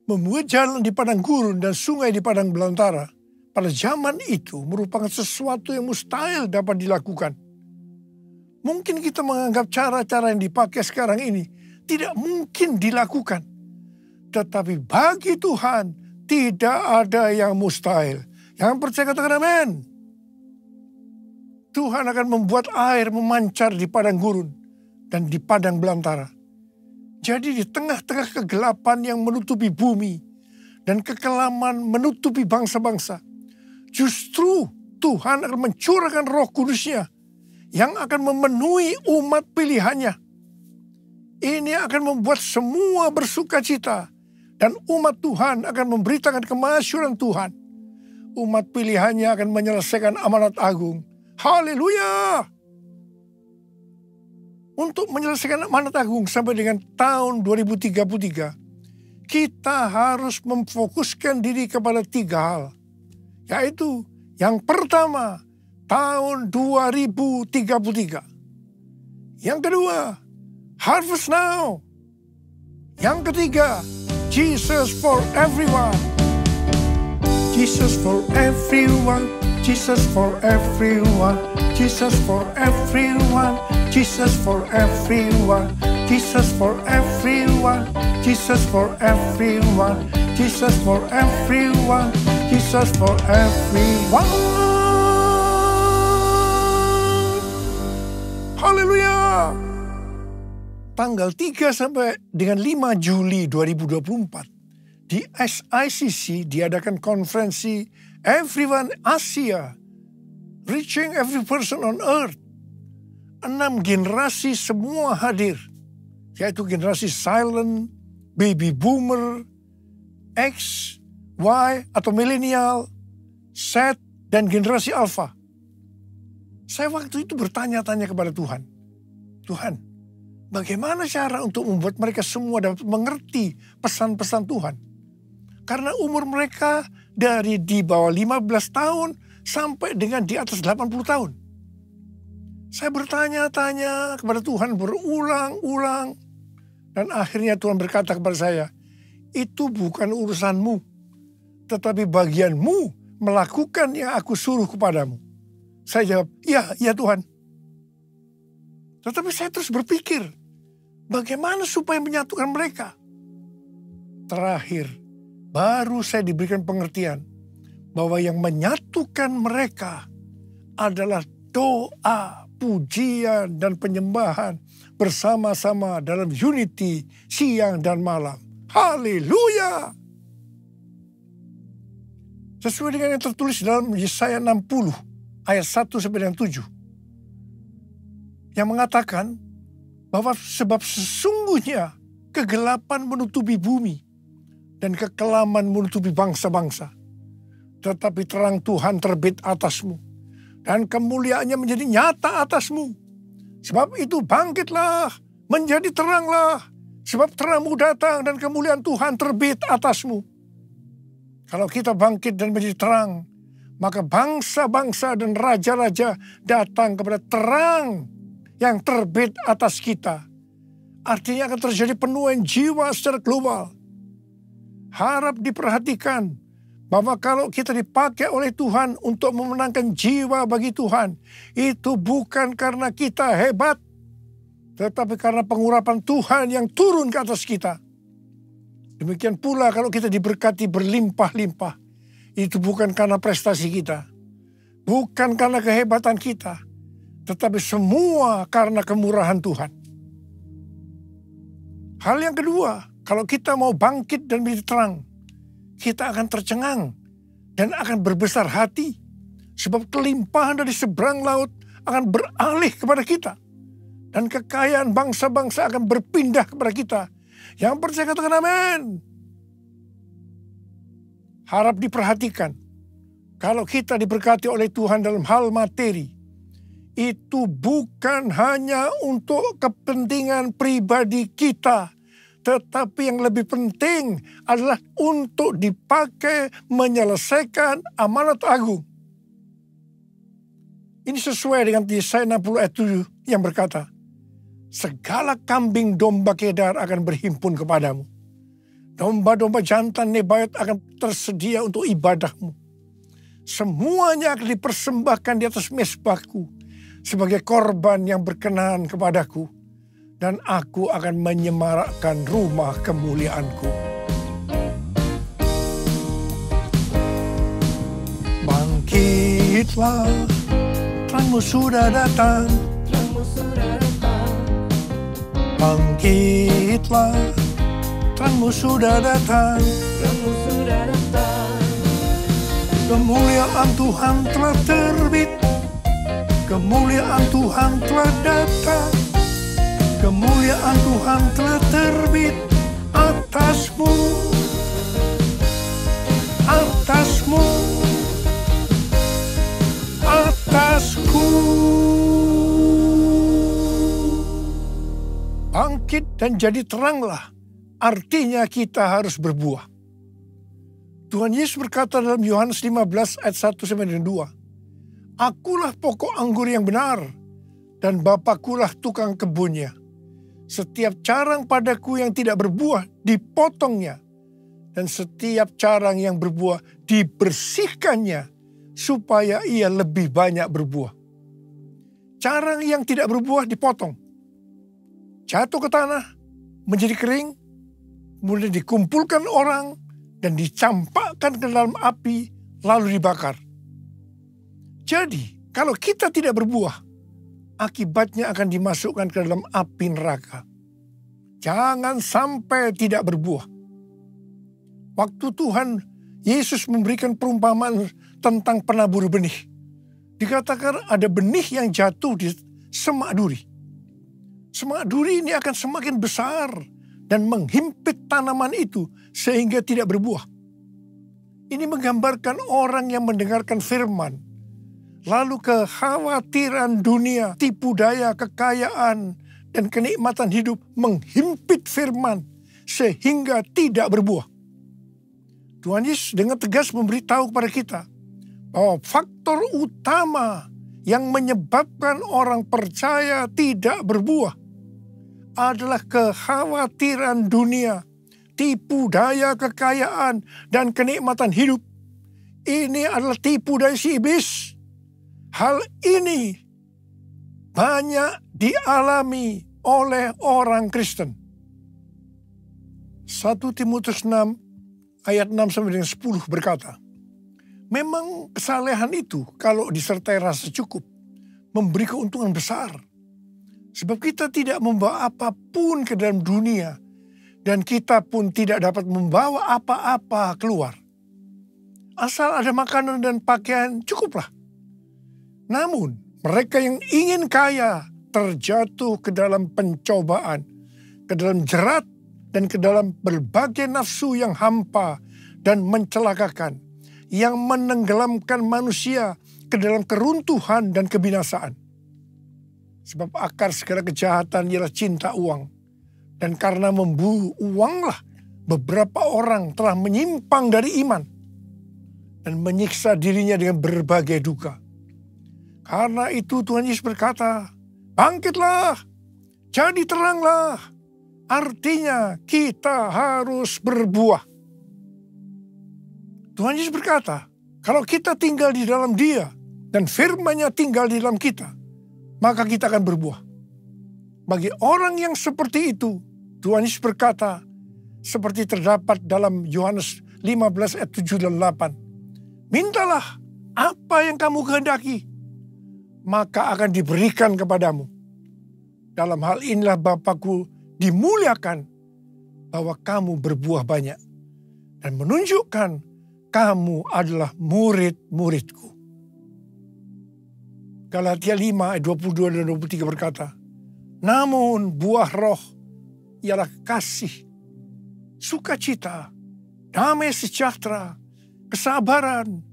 Membuat jalan di padang gurun dan sungai di padang belantara pada zaman itu merupakan sesuatu yang mustahil dapat dilakukan. Mungkin kita menganggap cara-cara yang dipakai sekarang ini tidak mungkin dilakukan. Tetapi bagi Tuhan, tidak ada yang mustahil. Yang percaya katakan amin. Tuhan akan membuat air memancar di padang gurun dan di padang belantara. Jadi di tengah-tengah kegelapan yang menutupi bumi dan kekelaman menutupi bangsa-bangsa, justru Tuhan akan mencurahkan Roh Kudus-Nya yang akan memenuhi umat pilihannya. Ini akan membuat semua bersuka cita. Dan umat Tuhan akan memberitakan kemasyuran Tuhan. Umat pilihannya akan menyelesaikan amanat agung. Haleluya! Untuk menyelesaikan amanat agung sampai dengan tahun 2033, kita harus memfokuskan diri kepada 3 hal. Yaitu yang pertama, tahun 2033. Yang kedua, harvest now. Yang ketiga, Jesus for everyone. Jesus for everyone. Jesus for everyone. Jesus for everyone. Jesus for everyone. Jesus for everyone. Jesus for everyone. Jesus for everyone. Jesus for everyone. Haleluya. Tanggal 3 sampai dengan 5 Juli 2024 di SICC diadakan konferensi Everyone Asia, Reaching Every Person on Earth. 6 generasi semua hadir, yaitu generasi silent, baby boomer, X, Y atau milenial, Z, dan generasi alpha. Saya waktu itu bertanya-tanya kepada Tuhan, Tuhan, bagaimana cara untuk membuat mereka semua dapat mengerti pesan-pesan Tuhan? Karena umur mereka dari di bawah 15 tahun sampai dengan di atas 80 tahun. Saya bertanya-tanya kepada Tuhan berulang-ulang. Dan akhirnya Tuhan berkata kepada saya, itu bukan urusanmu, tetapi bagianmu melakukan yang aku suruh kepadamu. Saya jawab, ya Tuhan. Tetapi saya terus berpikir, bagaimana supaya menyatukan mereka? Terakhir, baru saya diberikan pengertian bahwa yang menyatukan mereka adalah doa, pujian, dan penyembahan bersama-sama dalam unity siang dan malam. Haleluya! Sesuai dengan yang tertulis dalam Yesaya 60 ayat 1 sampai dengan 7. Yang mengatakan bahwa sebab sesungguhnya kegelapan menutupi bumi dan kekelaman menutupi bangsa-bangsa. Tetapi terang Tuhan terbit atasmu dan kemuliaannya menjadi nyata atasmu. Sebab itu bangkitlah, menjadi teranglah. Sebab terangmu datang dan kemuliaan Tuhan terbit atasmu. Kalau kita bangkit dan menjadi terang, maka bangsa-bangsa dan raja-raja datang kepada terang yang terbit atas kita. Artinya akan terjadi penuaian jiwa secara global. Harap diperhatikan bahwa kalau kita dipakai oleh Tuhan untuk memenangkan jiwa bagi Tuhan, itu bukan karena kita hebat, tetapi karena pengurapan Tuhan yang turun ke atas kita. Demikian pula kalau kita diberkati berlimpah-limpah, itu bukan karena prestasi kita, bukan karena kehebatan kita, tetapi semua karena kemurahan Tuhan. Hal yang kedua, kalau kita mau bangkit dan menjadi terang, kita akan tercengang dan akan berbesar hati. Sebab kelimpahan dari seberang laut akan beralih kepada kita. Dan kekayaan bangsa-bangsa akan berpindah kepada kita. Yang percaya katakan amin. Harap diperhatikan. Kalau kita diberkati oleh Tuhan dalam hal materi, itu bukan hanya untuk kepentingan pribadi kita, tetapi yang lebih penting adalah untuk dipakai menyelesaikan amanat agung. Ini sesuai dengan Yesaya 60 ayat 7 yang berkata, segala kambing domba Kedar akan berhimpun kepadamu. Domba-domba jantan Nebayot akan tersedia untuk ibadahmu. Semuanya akan dipersembahkan di atas mezbahku sebagai korban yang berkenan kepadaku. Dan aku akan menyemarakkan rumah kemuliaanku. Bangkitlah, terangmu sudah datang. Bangkitlah, terangmu sudah datang. Kemuliaan Tuhan telah terbit. Kemuliaan Tuhan telah datang. Kemuliaan Tuhan telah terbit atasmu, atasmu, atasku. Bangkit dan jadi teranglah, artinya kita harus berbuah. Tuhan Yesus berkata dalam Yohanes 15 ayat 1-2, akulah pokok anggur yang benar, dan Bapakulah tukang kebunnya. Setiap carang padaku yang tidak berbuah dipotongnya, dan setiap carang yang berbuah dibersihkannya, supaya ia lebih banyak berbuah. Carang yang tidak berbuah dipotong, jatuh ke tanah, menjadi kering, kemudian dikumpulkan orang, dan dicampakkan ke dalam api, lalu dibakar. Jadi, kalau kita tidak berbuah, akibatnya akan dimasukkan ke dalam api neraka. Jangan sampai tidak berbuah. Waktu Tuhan Yesus memberikan perumpamaan tentang penabur benih, dikatakan ada benih yang jatuh di semak duri. Semak duri ini akan semakin besar dan menghimpit tanaman itu sehingga tidak berbuah. Ini menggambarkan orang yang mendengarkan firman, lalu kekhawatiran dunia, tipu daya, kekayaan, dan kenikmatan hidup menghimpit firman sehingga tidak berbuah. Tuhan Yesus dengan tegas memberitahu kepada kita bahwa faktor utama yang menyebabkan orang percaya tidak berbuah adalah kekhawatiran dunia, tipu daya kekayaan, dan kenikmatan hidup. Ini adalah tipu daya si iblis. Hal ini banyak dialami oleh orang Kristen. 1 Timotius 6 ayat 6 sampai dengan 10 berkata, memang kesalehan itu kalau disertai rasa cukup memberi keuntungan besar. Sebab kita tidak membawa apapun ke dalam dunia dan kita pun tidak dapat membawa apa-apa keluar. Asal ada makanan dan pakaian cukuplah. Namun mereka yang ingin kaya terjatuh ke dalam pencobaan, ke dalam jerat, dan ke dalam berbagai nafsu yang hampa dan mencelakakan, yang menenggelamkan manusia ke dalam keruntuhan dan kebinasaan. Sebab akar segala kejahatan ialah cinta uang. Dan karena memburu uanglah beberapa orang telah menyimpang dari iman dan menyiksa dirinya dengan berbagai duka. Karena itu Tuhan Yesus berkata, bangkitlah, jadi teranglah. Artinya kita harus berbuah. Tuhan Yesus berkata, kalau kita tinggal di dalam Dia dan firman-Nya tinggal di dalam kita, maka kita akan berbuah. Bagi orang yang seperti itu, Tuhan Yesus berkata, seperti terdapat dalam Yohanes 15 ayat 7 dan 8. Mintalah apa yang kamu kehendaki, maka akan diberikan kepadamu. Dalam hal inilah Bapa-Ku dimuliakan, bahwa kamu berbuah banyak dan menunjukkan kamu adalah murid-murid-Ku. Galatia 5 ayat 22 dan 23 berkata, namun buah roh ialah kasih, sukacita, damai sejahtera, kesabaran,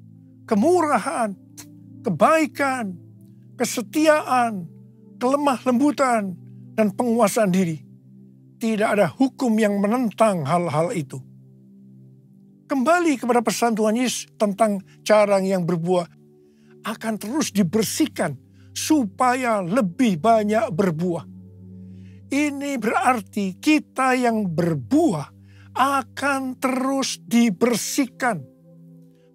kemurahan, kebaikan, kesetiaan, kelemah lembutan, dan penguasaan diri. Tidak ada hukum yang menentang hal-hal itu. Kembali kepada pesan Tuhan Yesus tentang cara yang berbuah, akan terus dibersihkan supaya lebih banyak berbuah. Ini berarti kita yang berbuah akan terus dibersihkan,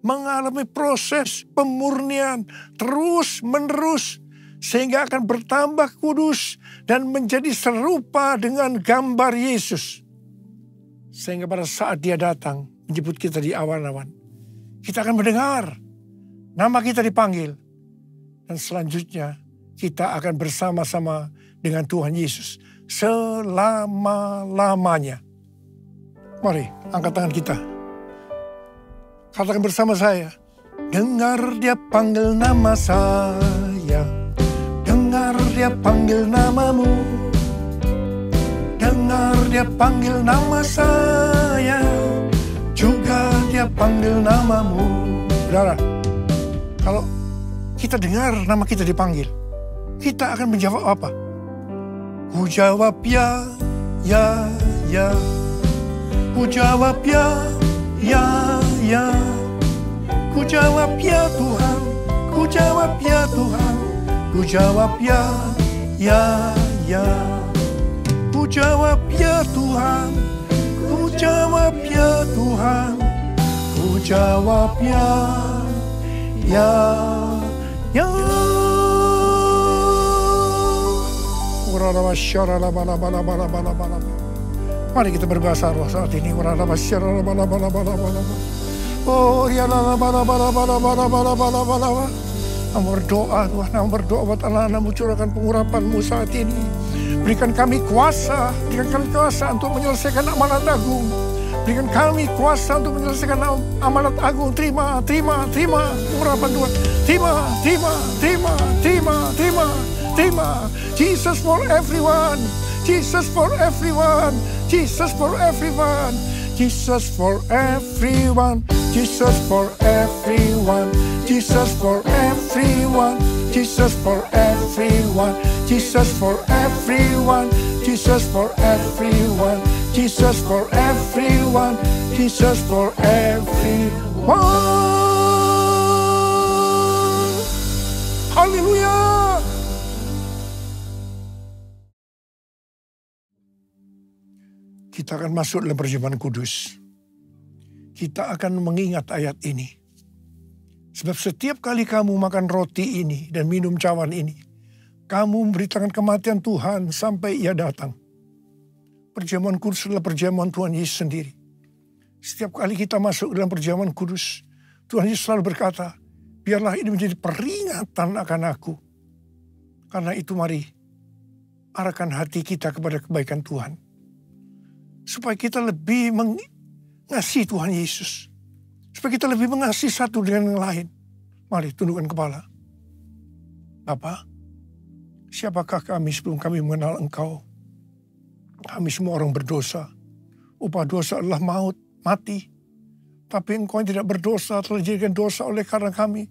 mengalami proses pemurnian terus-menerus, sehingga akan bertambah kudus dan menjadi serupa dengan gambar Yesus. Sehingga pada saat Dia datang menjemput kita di awan-awan, kita akan mendengar nama kita dipanggil. Dan selanjutnya kita akan bersama-sama dengan Tuhan Yesus selama-lamanya. Mari angkat tangan kita. Katakan bersama saya, dengar Dia panggil nama saya. Dengar Dia panggil namamu. Dengar Dia panggil nama saya. Juga Dia panggil namamu. Saudara, kalau kita dengar nama kita dipanggil, kita akan menjawab apa? Ku jawab ya, ya, ya. Ku jawab ya, ya, ya. Ku jawab ya Tuhan. Ku jawab ya Tuhan. Ku jawab ya, ya, ya. Ku jawab ya Tuhan. Ku jawab ya Tuhan. Ku jawab ya, ya, ya. Mari kita berbahasa roh saat ini. Oh, ya berdoa Tuhan, berdoa buat anak-anak-Mu, curahkan pengurapan-Mu saat ini. Berikan kami kuasa, berikan kami kuasa untuk menyelesaikan amanat agung. Berikan kami kuasa untuk menyelesaikan amanat agung. Terima pengurapan Tuhan. Terima. Jesus for everyone. Jesus for everyone. Jesus for everyone. Jesus for everyone. Jesus for everyone. Jesus for everyone. Jesus for everyone. Jesus for everyone, Jesus for everyone, Jesus for everyone, Jesus for everyone. Haleluya. Kita akan masuk dalam perjamuan kudus. Kita akan mengingat ayat ini. Sebab setiap kali kamu makan roti ini dan minum cawan ini, kamu memberitakan kematian Tuhan sampai Ia datang. Perjamuan kudus adalah perjamuan Tuhan Yesus sendiri. Setiap kali kita masuk dalam perjamuan kudus, Tuhan Yesus selalu berkata, biarlah ini menjadi peringatan akan aku. Karena itu mari arahkan hati kita kepada kebaikan Tuhan. Supaya kita lebih mengasihi Tuhan Yesus. Supaya kita lebih mengasihi satu dengan yang lain. Mari tundukkan kepala. Bapa, siapakah kami sebelum kami mengenal Engkau? Kami semua orang berdosa. Upah dosa adalah maut, mati. Tapi Engkau yang tidak berdosa telah dijadikan dosa oleh karena kami.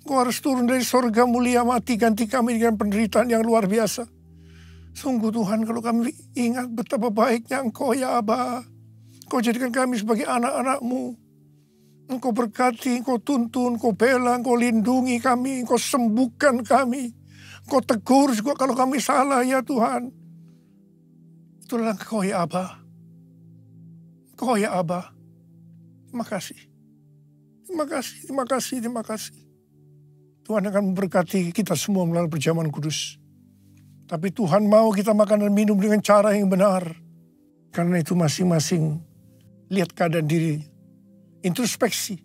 Engkau harus turun dari sorga mulia mati, ganti kami dengan penderitaan yang luar biasa. Sungguh Tuhan, kalau kami ingat betapa baiknya Engkau ya Aba. Engkau jadikan kami sebagai anak-anak-Mu. Engkau berkati, Engkau tuntun, Engkau bela, Engkau lindungi kami, Engkau sembuhkan kami. Engkau tegur juga kalau kami salah ya Tuhan. Itulah Engkau ya Aba. Engkau ya Aba. Terima kasih. Terima kasih, terima kasih, terima kasih. Tuhan akan memberkati kita semua melalui perjamuan kudus. Tapi Tuhan mau kita makan dan minum dengan cara yang benar. Karena itu masing-masing lihat keadaan diri. Introspeksi.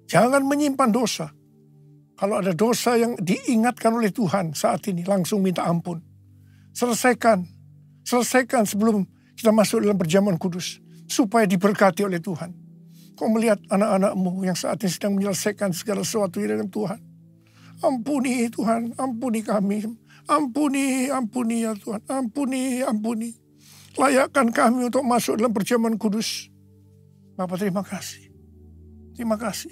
Jangan menyimpan dosa. Kalau ada dosa yang diingatkan oleh Tuhan saat ini, langsung minta ampun. Selesaikan. Selesaikan sebelum kita masuk dalam perjamuan kudus. Supaya diberkati oleh Tuhan. Kau melihat anak-anak-Mu yang saat ini sedang menyelesaikan segala sesuatu dengan Tuhan. Ampuni Tuhan, ampuni kami. Ampuni, ampuni ya Tuhan, ampuni, ampuni. Layakkan kami untuk masuk dalam perjamuan kudus. Bapa terima kasih. Terima kasih.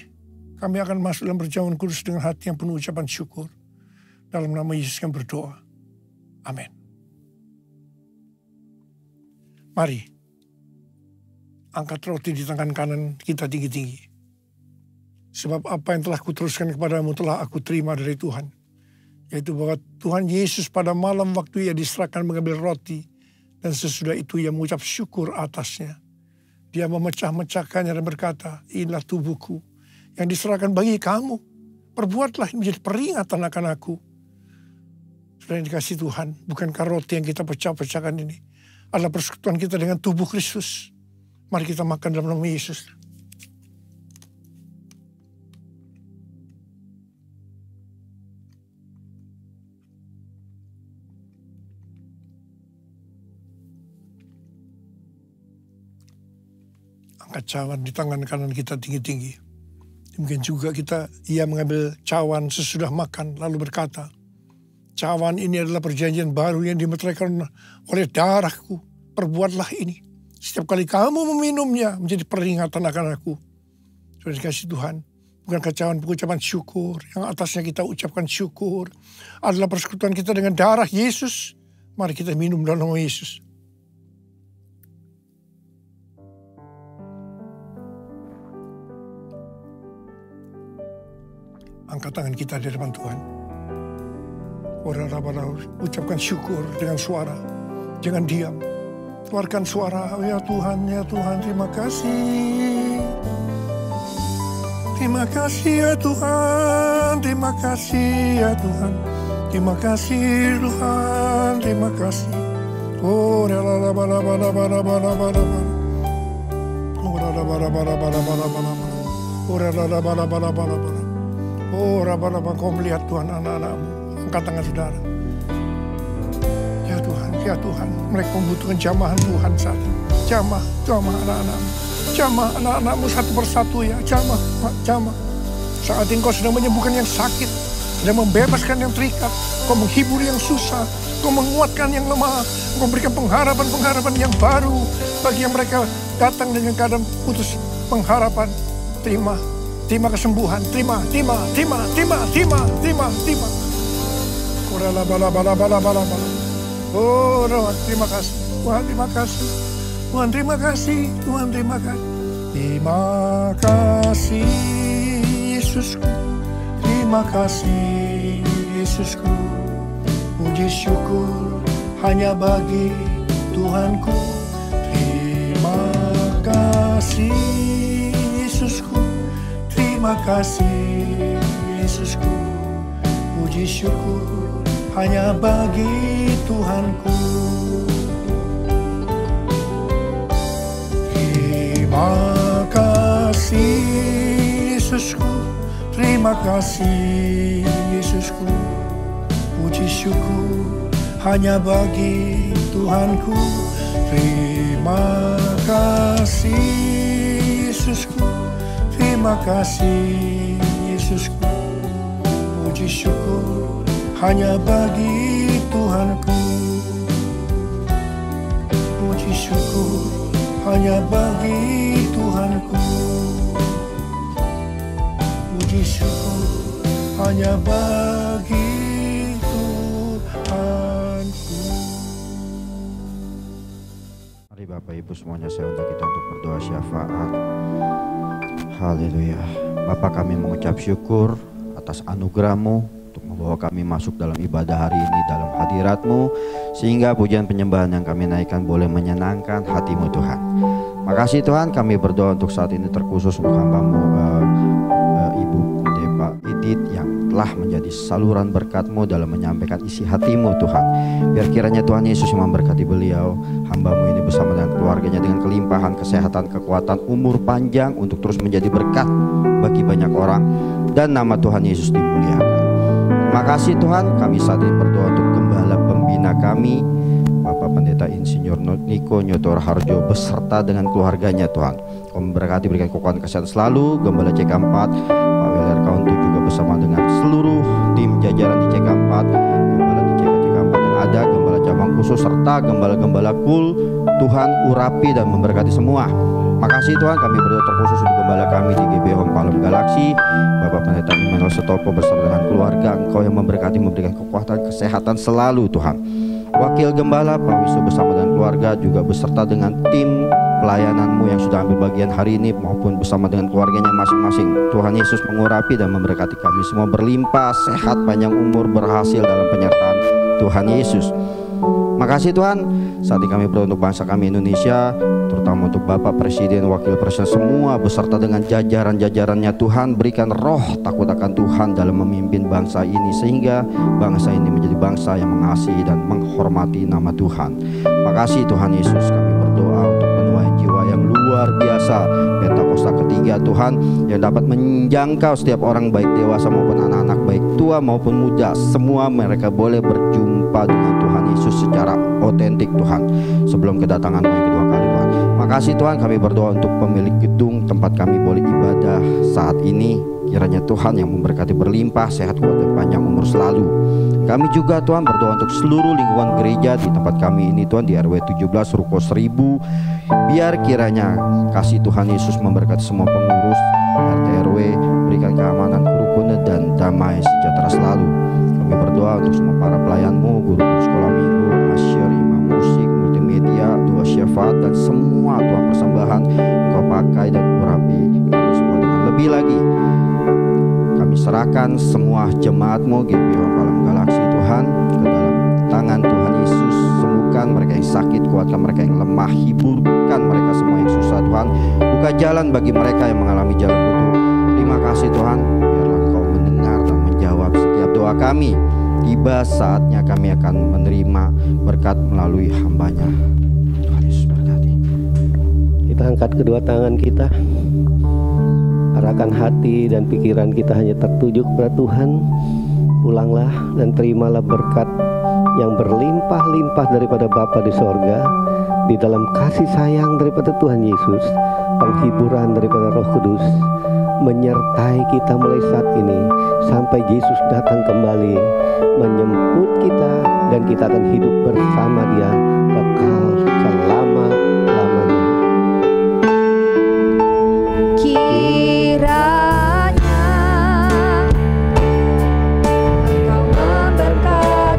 Kami akan masuk dalam perjamuan kudus dengan hati yang penuh ucapan syukur. Dalam nama Yesus yang berdoa. Amin. Mari. Angkat roti di tangan kanan kita tinggi-tinggi. Sebab apa yang telah kuteruskan kepadamu telah aku terima dari Tuhan. Yaitu bahwa Tuhan Yesus pada malam waktu Ia diserahkan mengambil roti. Dan sesudah itu Ia mengucap syukur atasnya. Dia memecah-mecahkannya dan berkata, inilah tubuhku yang diserahkan bagi kamu. Perbuatlah ini menjadi peringatan akan aku. Sudah dikasih Tuhan, bukankah roti yang kita pecah-pecahkan ini adalah persekutuan kita dengan tubuh Kristus. Mari kita makan dalam nama Yesus. Angkat cawan di tangan kanan kita tinggi-tinggi. Mungkin juga ia mengambil cawan sesudah makan lalu berkata, cawan ini adalah perjanjian baru yang dimeteraikan oleh darahku. Perbuatlah ini. Setiap kali kamu meminumnya menjadi peringatan akan aku. Sudah dikasih Tuhan. Bukankah cawan pengucapan syukur. Yang atasnya kita ucapkan syukur. Adalah persekutuan kita dengan darah Yesus. Mari kita minum dalam nama Yesus. Angkat tangan kita di depan Tuhan. Ucapkan syukur dengan suara. Jangan diam. Keluarkan suara. Ya Tuhan, terima kasih. Terima kasih ya Tuhan. Terima kasih ya Tuhan. Terima kasih Tuhan. Terima kasih. Oh, oh, raba-raba kau melihat Tuhan anak-anakmu. Angkat tangan saudara. Ya Tuhan, mereka membutuhkan jamahan Tuhan saat ini. Jamah anak-anakmu. Jamah anak-anakmu satu persatu ya. Jamah. Saat ini kau sedang menyembuhkan yang sakit. Sedang membebaskan yang terikat. Kau menghibur yang susah. Kau menguatkan yang lemah. Kau memberikan pengharapan-pengharapan yang baru. Bagi yang mereka datang dengan keadaan putus pengharapan. Terima kesembuhan. Terima. Oh Tuhan, terima kasih. Tuhan, terima kasih. Tuhan, terima kasih. Tuhan, terima kasih. Terima kasih Yesusku. Terima kasih Yesusku. Puji syukur hanya bagi Tuhanku. Terima kasih Yesusku. Terima kasih Yesusku. Puji syukur hanya bagi Tuhanku. Terima kasih Yesusku. Terima kasih Yesusku. Puji syukur hanya bagi Tuhanku. Terima kasih Yesusku. Terima kasih Yesusku. Puji syukur hanya bagi Tuhanku. Puji syukur hanya bagi Tuhanku. Puji syukur hanya bagi Tuhanku. Mari Bapak Ibu semuanya, saya undang kita untuk berdoa syafaat. Haleluya. Bapak, kami mengucap syukur atas anugerah-Mu untuk membawa kami masuk dalam ibadah hari ini dalam hadirat-Mu, sehingga pujian penyembahan yang kami naikkan boleh menyenangkan hati-Mu Tuhan. Makasih Tuhan, kami berdoa untuk saat ini terkhusus untuk hamba-Mu Ibu Depa Idit yang telah menjadi saluran berkat-Mu dalam menyampaikan isi hati-Mu Tuhan. Biar kiranya Tuhan Yesus yang memberkati beliau, hamba-Mu ini bersama dengan keluarganya dengan kelimpahan kesehatan, kekuatan, umur panjang untuk terus menjadi berkat bagi banyak orang, dan nama Tuhan Yesus dimuliakan. Terima kasih Tuhan, kami saat ini berdoa untuk gembala pembina kami, Bapak Pendeta Insinyur Niko Nyotor Harjo beserta dengan keluarganya Tuhan. Kau memberkati, berikan kekuatan kesehatan selalu. Gembala CK4 Pak Weler Kauntu juga bersama dengan seluruh tim jajaran di CK4, gembala di CK4 yang ada, gembala cabang khusus serta gembala-gembala kul. Tuhan urapi dan memberkati semua. Makasih Tuhan, kami berdoa terkhusus untuk gembala kami di GB Home Palem Galaksi, Bapak Pendeta Immanuel Setopo bersama dengan keluarga. Engkau yang memberkati, memberikan kekuatan kesehatan selalu Tuhan. Wakil Gembala Pak Wisu bersama dengan keluarga juga beserta dengan tim pelayanan-Mu yang sudah ambil bagian hari ini maupun bersama dengan keluarganya masing-masing. Tuhan Yesus mengurapi dan memberkati kami semua berlimpah, sehat, panjang umur, berhasil dalam penyertaan Tuhan Yesus. Makasih Tuhan, saat ini kami berdoa untuk bangsa kami Indonesia, terutama untuk Bapak Presiden, Wakil Presiden semua beserta dengan jajaran-jajarannya. Tuhan, berikan roh takut akan Tuhan dalam memimpin bangsa ini, sehingga bangsa ini menjadi bangsa yang mengasihi dan menghormati nama Tuhan. Makasih Tuhan Yesus, kami berdoa untuk penuaian jiwa yang luar biasa Pentakosta ketiga Tuhan, yang dapat menjangkau setiap orang, baik dewasa maupun anak-anak, baik tua maupun muda, semua mereka boleh berjumpa dengan Tuhan Yesus secara otentik Tuhan sebelum kedatangan-Mu yang kedua kali Tuhan. Makasih Tuhan, kami berdoa untuk pemilik gedung tempat kami boleh ibadah saat ini. Kiranya Tuhan yang memberkati berlimpah, sehat, kuat, dan panjang umur selalu. Kami juga Tuhan berdoa untuk seluruh lingkungan gereja di tempat kami ini Tuhan, di RW 17 Ruko 1000. Biar kiranya kasih Tuhan Yesus memberkati semua pengurus RT RW, berikan keamanan, kerukunan, dan damai sejahtera selalu. Kami berdoa untuk semua para pelayan-Mu, guru sekolah minggu, asyir, imam musik, multimedia, doa syafaat, dan semua Tuhan persembahan Engkau pakai dan urapi kami semua dengan lebih lagi. Kami serahkan semua jemaat-Mu GB Home Palem Galaksi Tuhan ke dalam tangan Tuhan Yesus. Sembuhkan mereka yang sakit, kuatkan mereka yang lemah, hiburkan mereka semua yang susah Tuhan. Buka jalan bagi mereka yang mengalami jalan buntu. Terima kasih Tuhan, biarlah Engkau mendengar dan menjawab setiap doa kami. Tiba saatnya kami akan menerima berkat melalui hamba-Nya. Tuhan Yesus berkati. Kita angkat kedua tangan kita, arahkan hati dan pikiran kita hanya tertuju kepada Tuhan. Pulanglah dan terimalah berkat yang berlimpah-limpah daripada Bapa di sorga, di dalam kasih sayang daripada Tuhan Yesus, penghiburan daripada Roh Kudus, menyertai kita mulai saat ini sampai Yesus datang kembali menjemput kita, dan kita akan hidup bersama Dia kekal selama-lamanya. Kiranya Engkau memberkati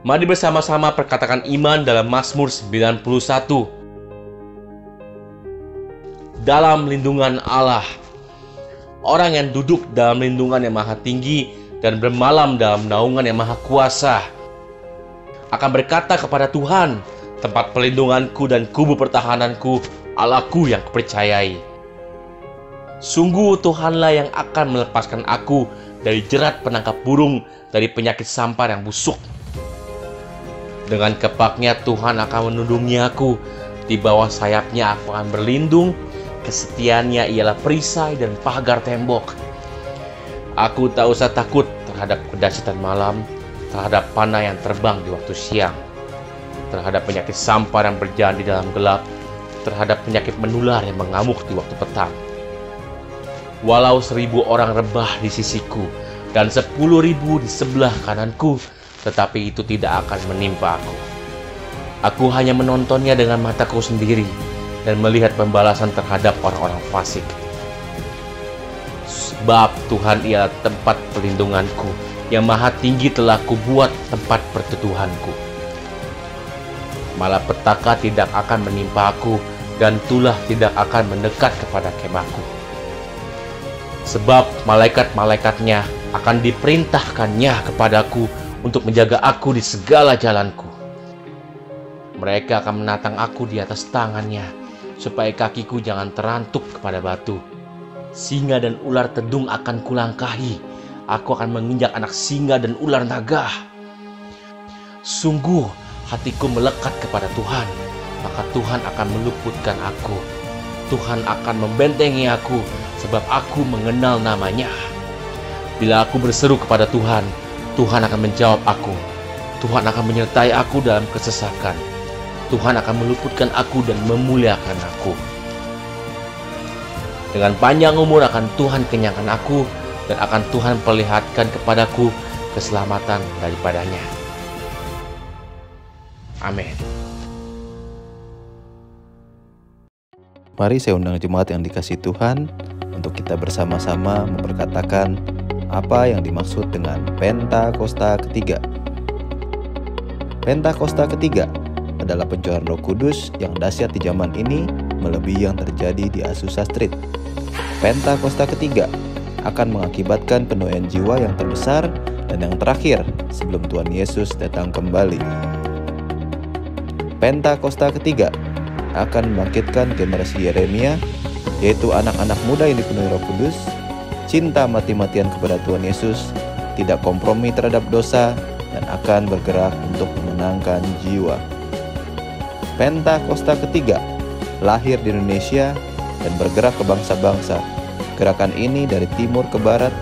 Mari bersama-sama perkatakan iman dalam Mazmur 91. Dalam lindungan Allah. Orang yang duduk dalam lindungan yang maha tinggi dan bermalam dalam naungan yang maha kuasa akan berkata kepada Tuhan, tempat pelindunganku dan kubu pertahananku, Allahku yang kupercayai. Sungguh Tuhanlah yang akan melepaskan aku dari jerat penangkap burung, dari penyakit sampar yang busuk. Dengan kepaknya Tuhan akan menundungi aku, di bawah sayapnya aku akan berlindung, kesetiaannya ialah perisai dan pagar tembok. Aku tak usah takut terhadap kedahsyatan malam, terhadap panah yang terbang di waktu siang, terhadap penyakit sampar yang berjalan di dalam gelap, terhadap penyakit menular yang mengamuk di waktu petang. Walau 1000 orang rebah di sisiku dan 10.000 di sebelah kananku, tetapi itu tidak akan menimpa aku. Aku hanya menontonnya dengan mataku sendiri dan melihat pembalasan terhadap orang-orang fasik. Sebab Tuhan ialah tempat perlindunganku, yang maha tinggi telah kubuat tempat perteduhanku. Malapetaka tidak akan menimpa aku, dan tulah tidak akan mendekat kepada kemahku. Sebab malaikat-malaikatnya akan diperintahkannya kepadaku untuk menjaga aku di segala jalanku. Mereka akan menatang aku di atas tangannya, supaya kakiku jangan terantuk kepada batu. Singa dan ular tedung akan kulangkahi. Aku akan menginjak anak singa dan ular naga. Sungguh hatiku melekat kepada Tuhan, maka Tuhan akan meluputkan aku. Tuhan akan membentengi aku, sebab aku mengenal namanya. Bila aku berseru kepada Tuhan, Tuhan akan menjawab aku. Tuhan akan menyertai aku dalam kesesakan. Tuhan akan meluputkan aku dan memuliakan aku. Dengan panjang umur akan Tuhan kenyangkan aku, dan akan Tuhan perlihatkan kepadaku keselamatan daripadanya. Amin. Mari saya undang jemaat yang dikasihi Tuhan untuk kita bersama-sama memperkatakan apa yang dimaksud dengan Pentakosta ketiga. Pentakosta ketiga adalah pencurahan Roh Kudus yang dahsyat di zaman ini, melebihi yang terjadi di Azusa Street. Pentakosta ketiga akan mengakibatkan penuaian jiwa yang terbesar dan yang terakhir sebelum Tuhan Yesus datang kembali. Pentakosta ketiga akan membangkitkan generasi Yeremia, yaitu anak-anak muda yang dipenuhi Roh Kudus, cinta mati-matian kepada Tuhan Yesus, tidak kompromi terhadap dosa, dan akan bergerak untuk memenangkan jiwa. Pentakosta ketiga lahir di Indonesia dan bergerak ke bangsa-bangsa. Gerakan ini dari timur ke barat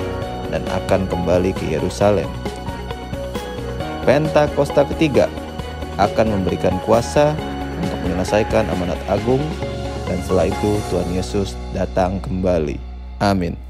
dan akan kembali ke Yerusalem. Pentakosta ketiga akan memberikan kuasa untuk menyelesaikan amanat agung, dan setelah itu Tuhan Yesus datang kembali. Amin.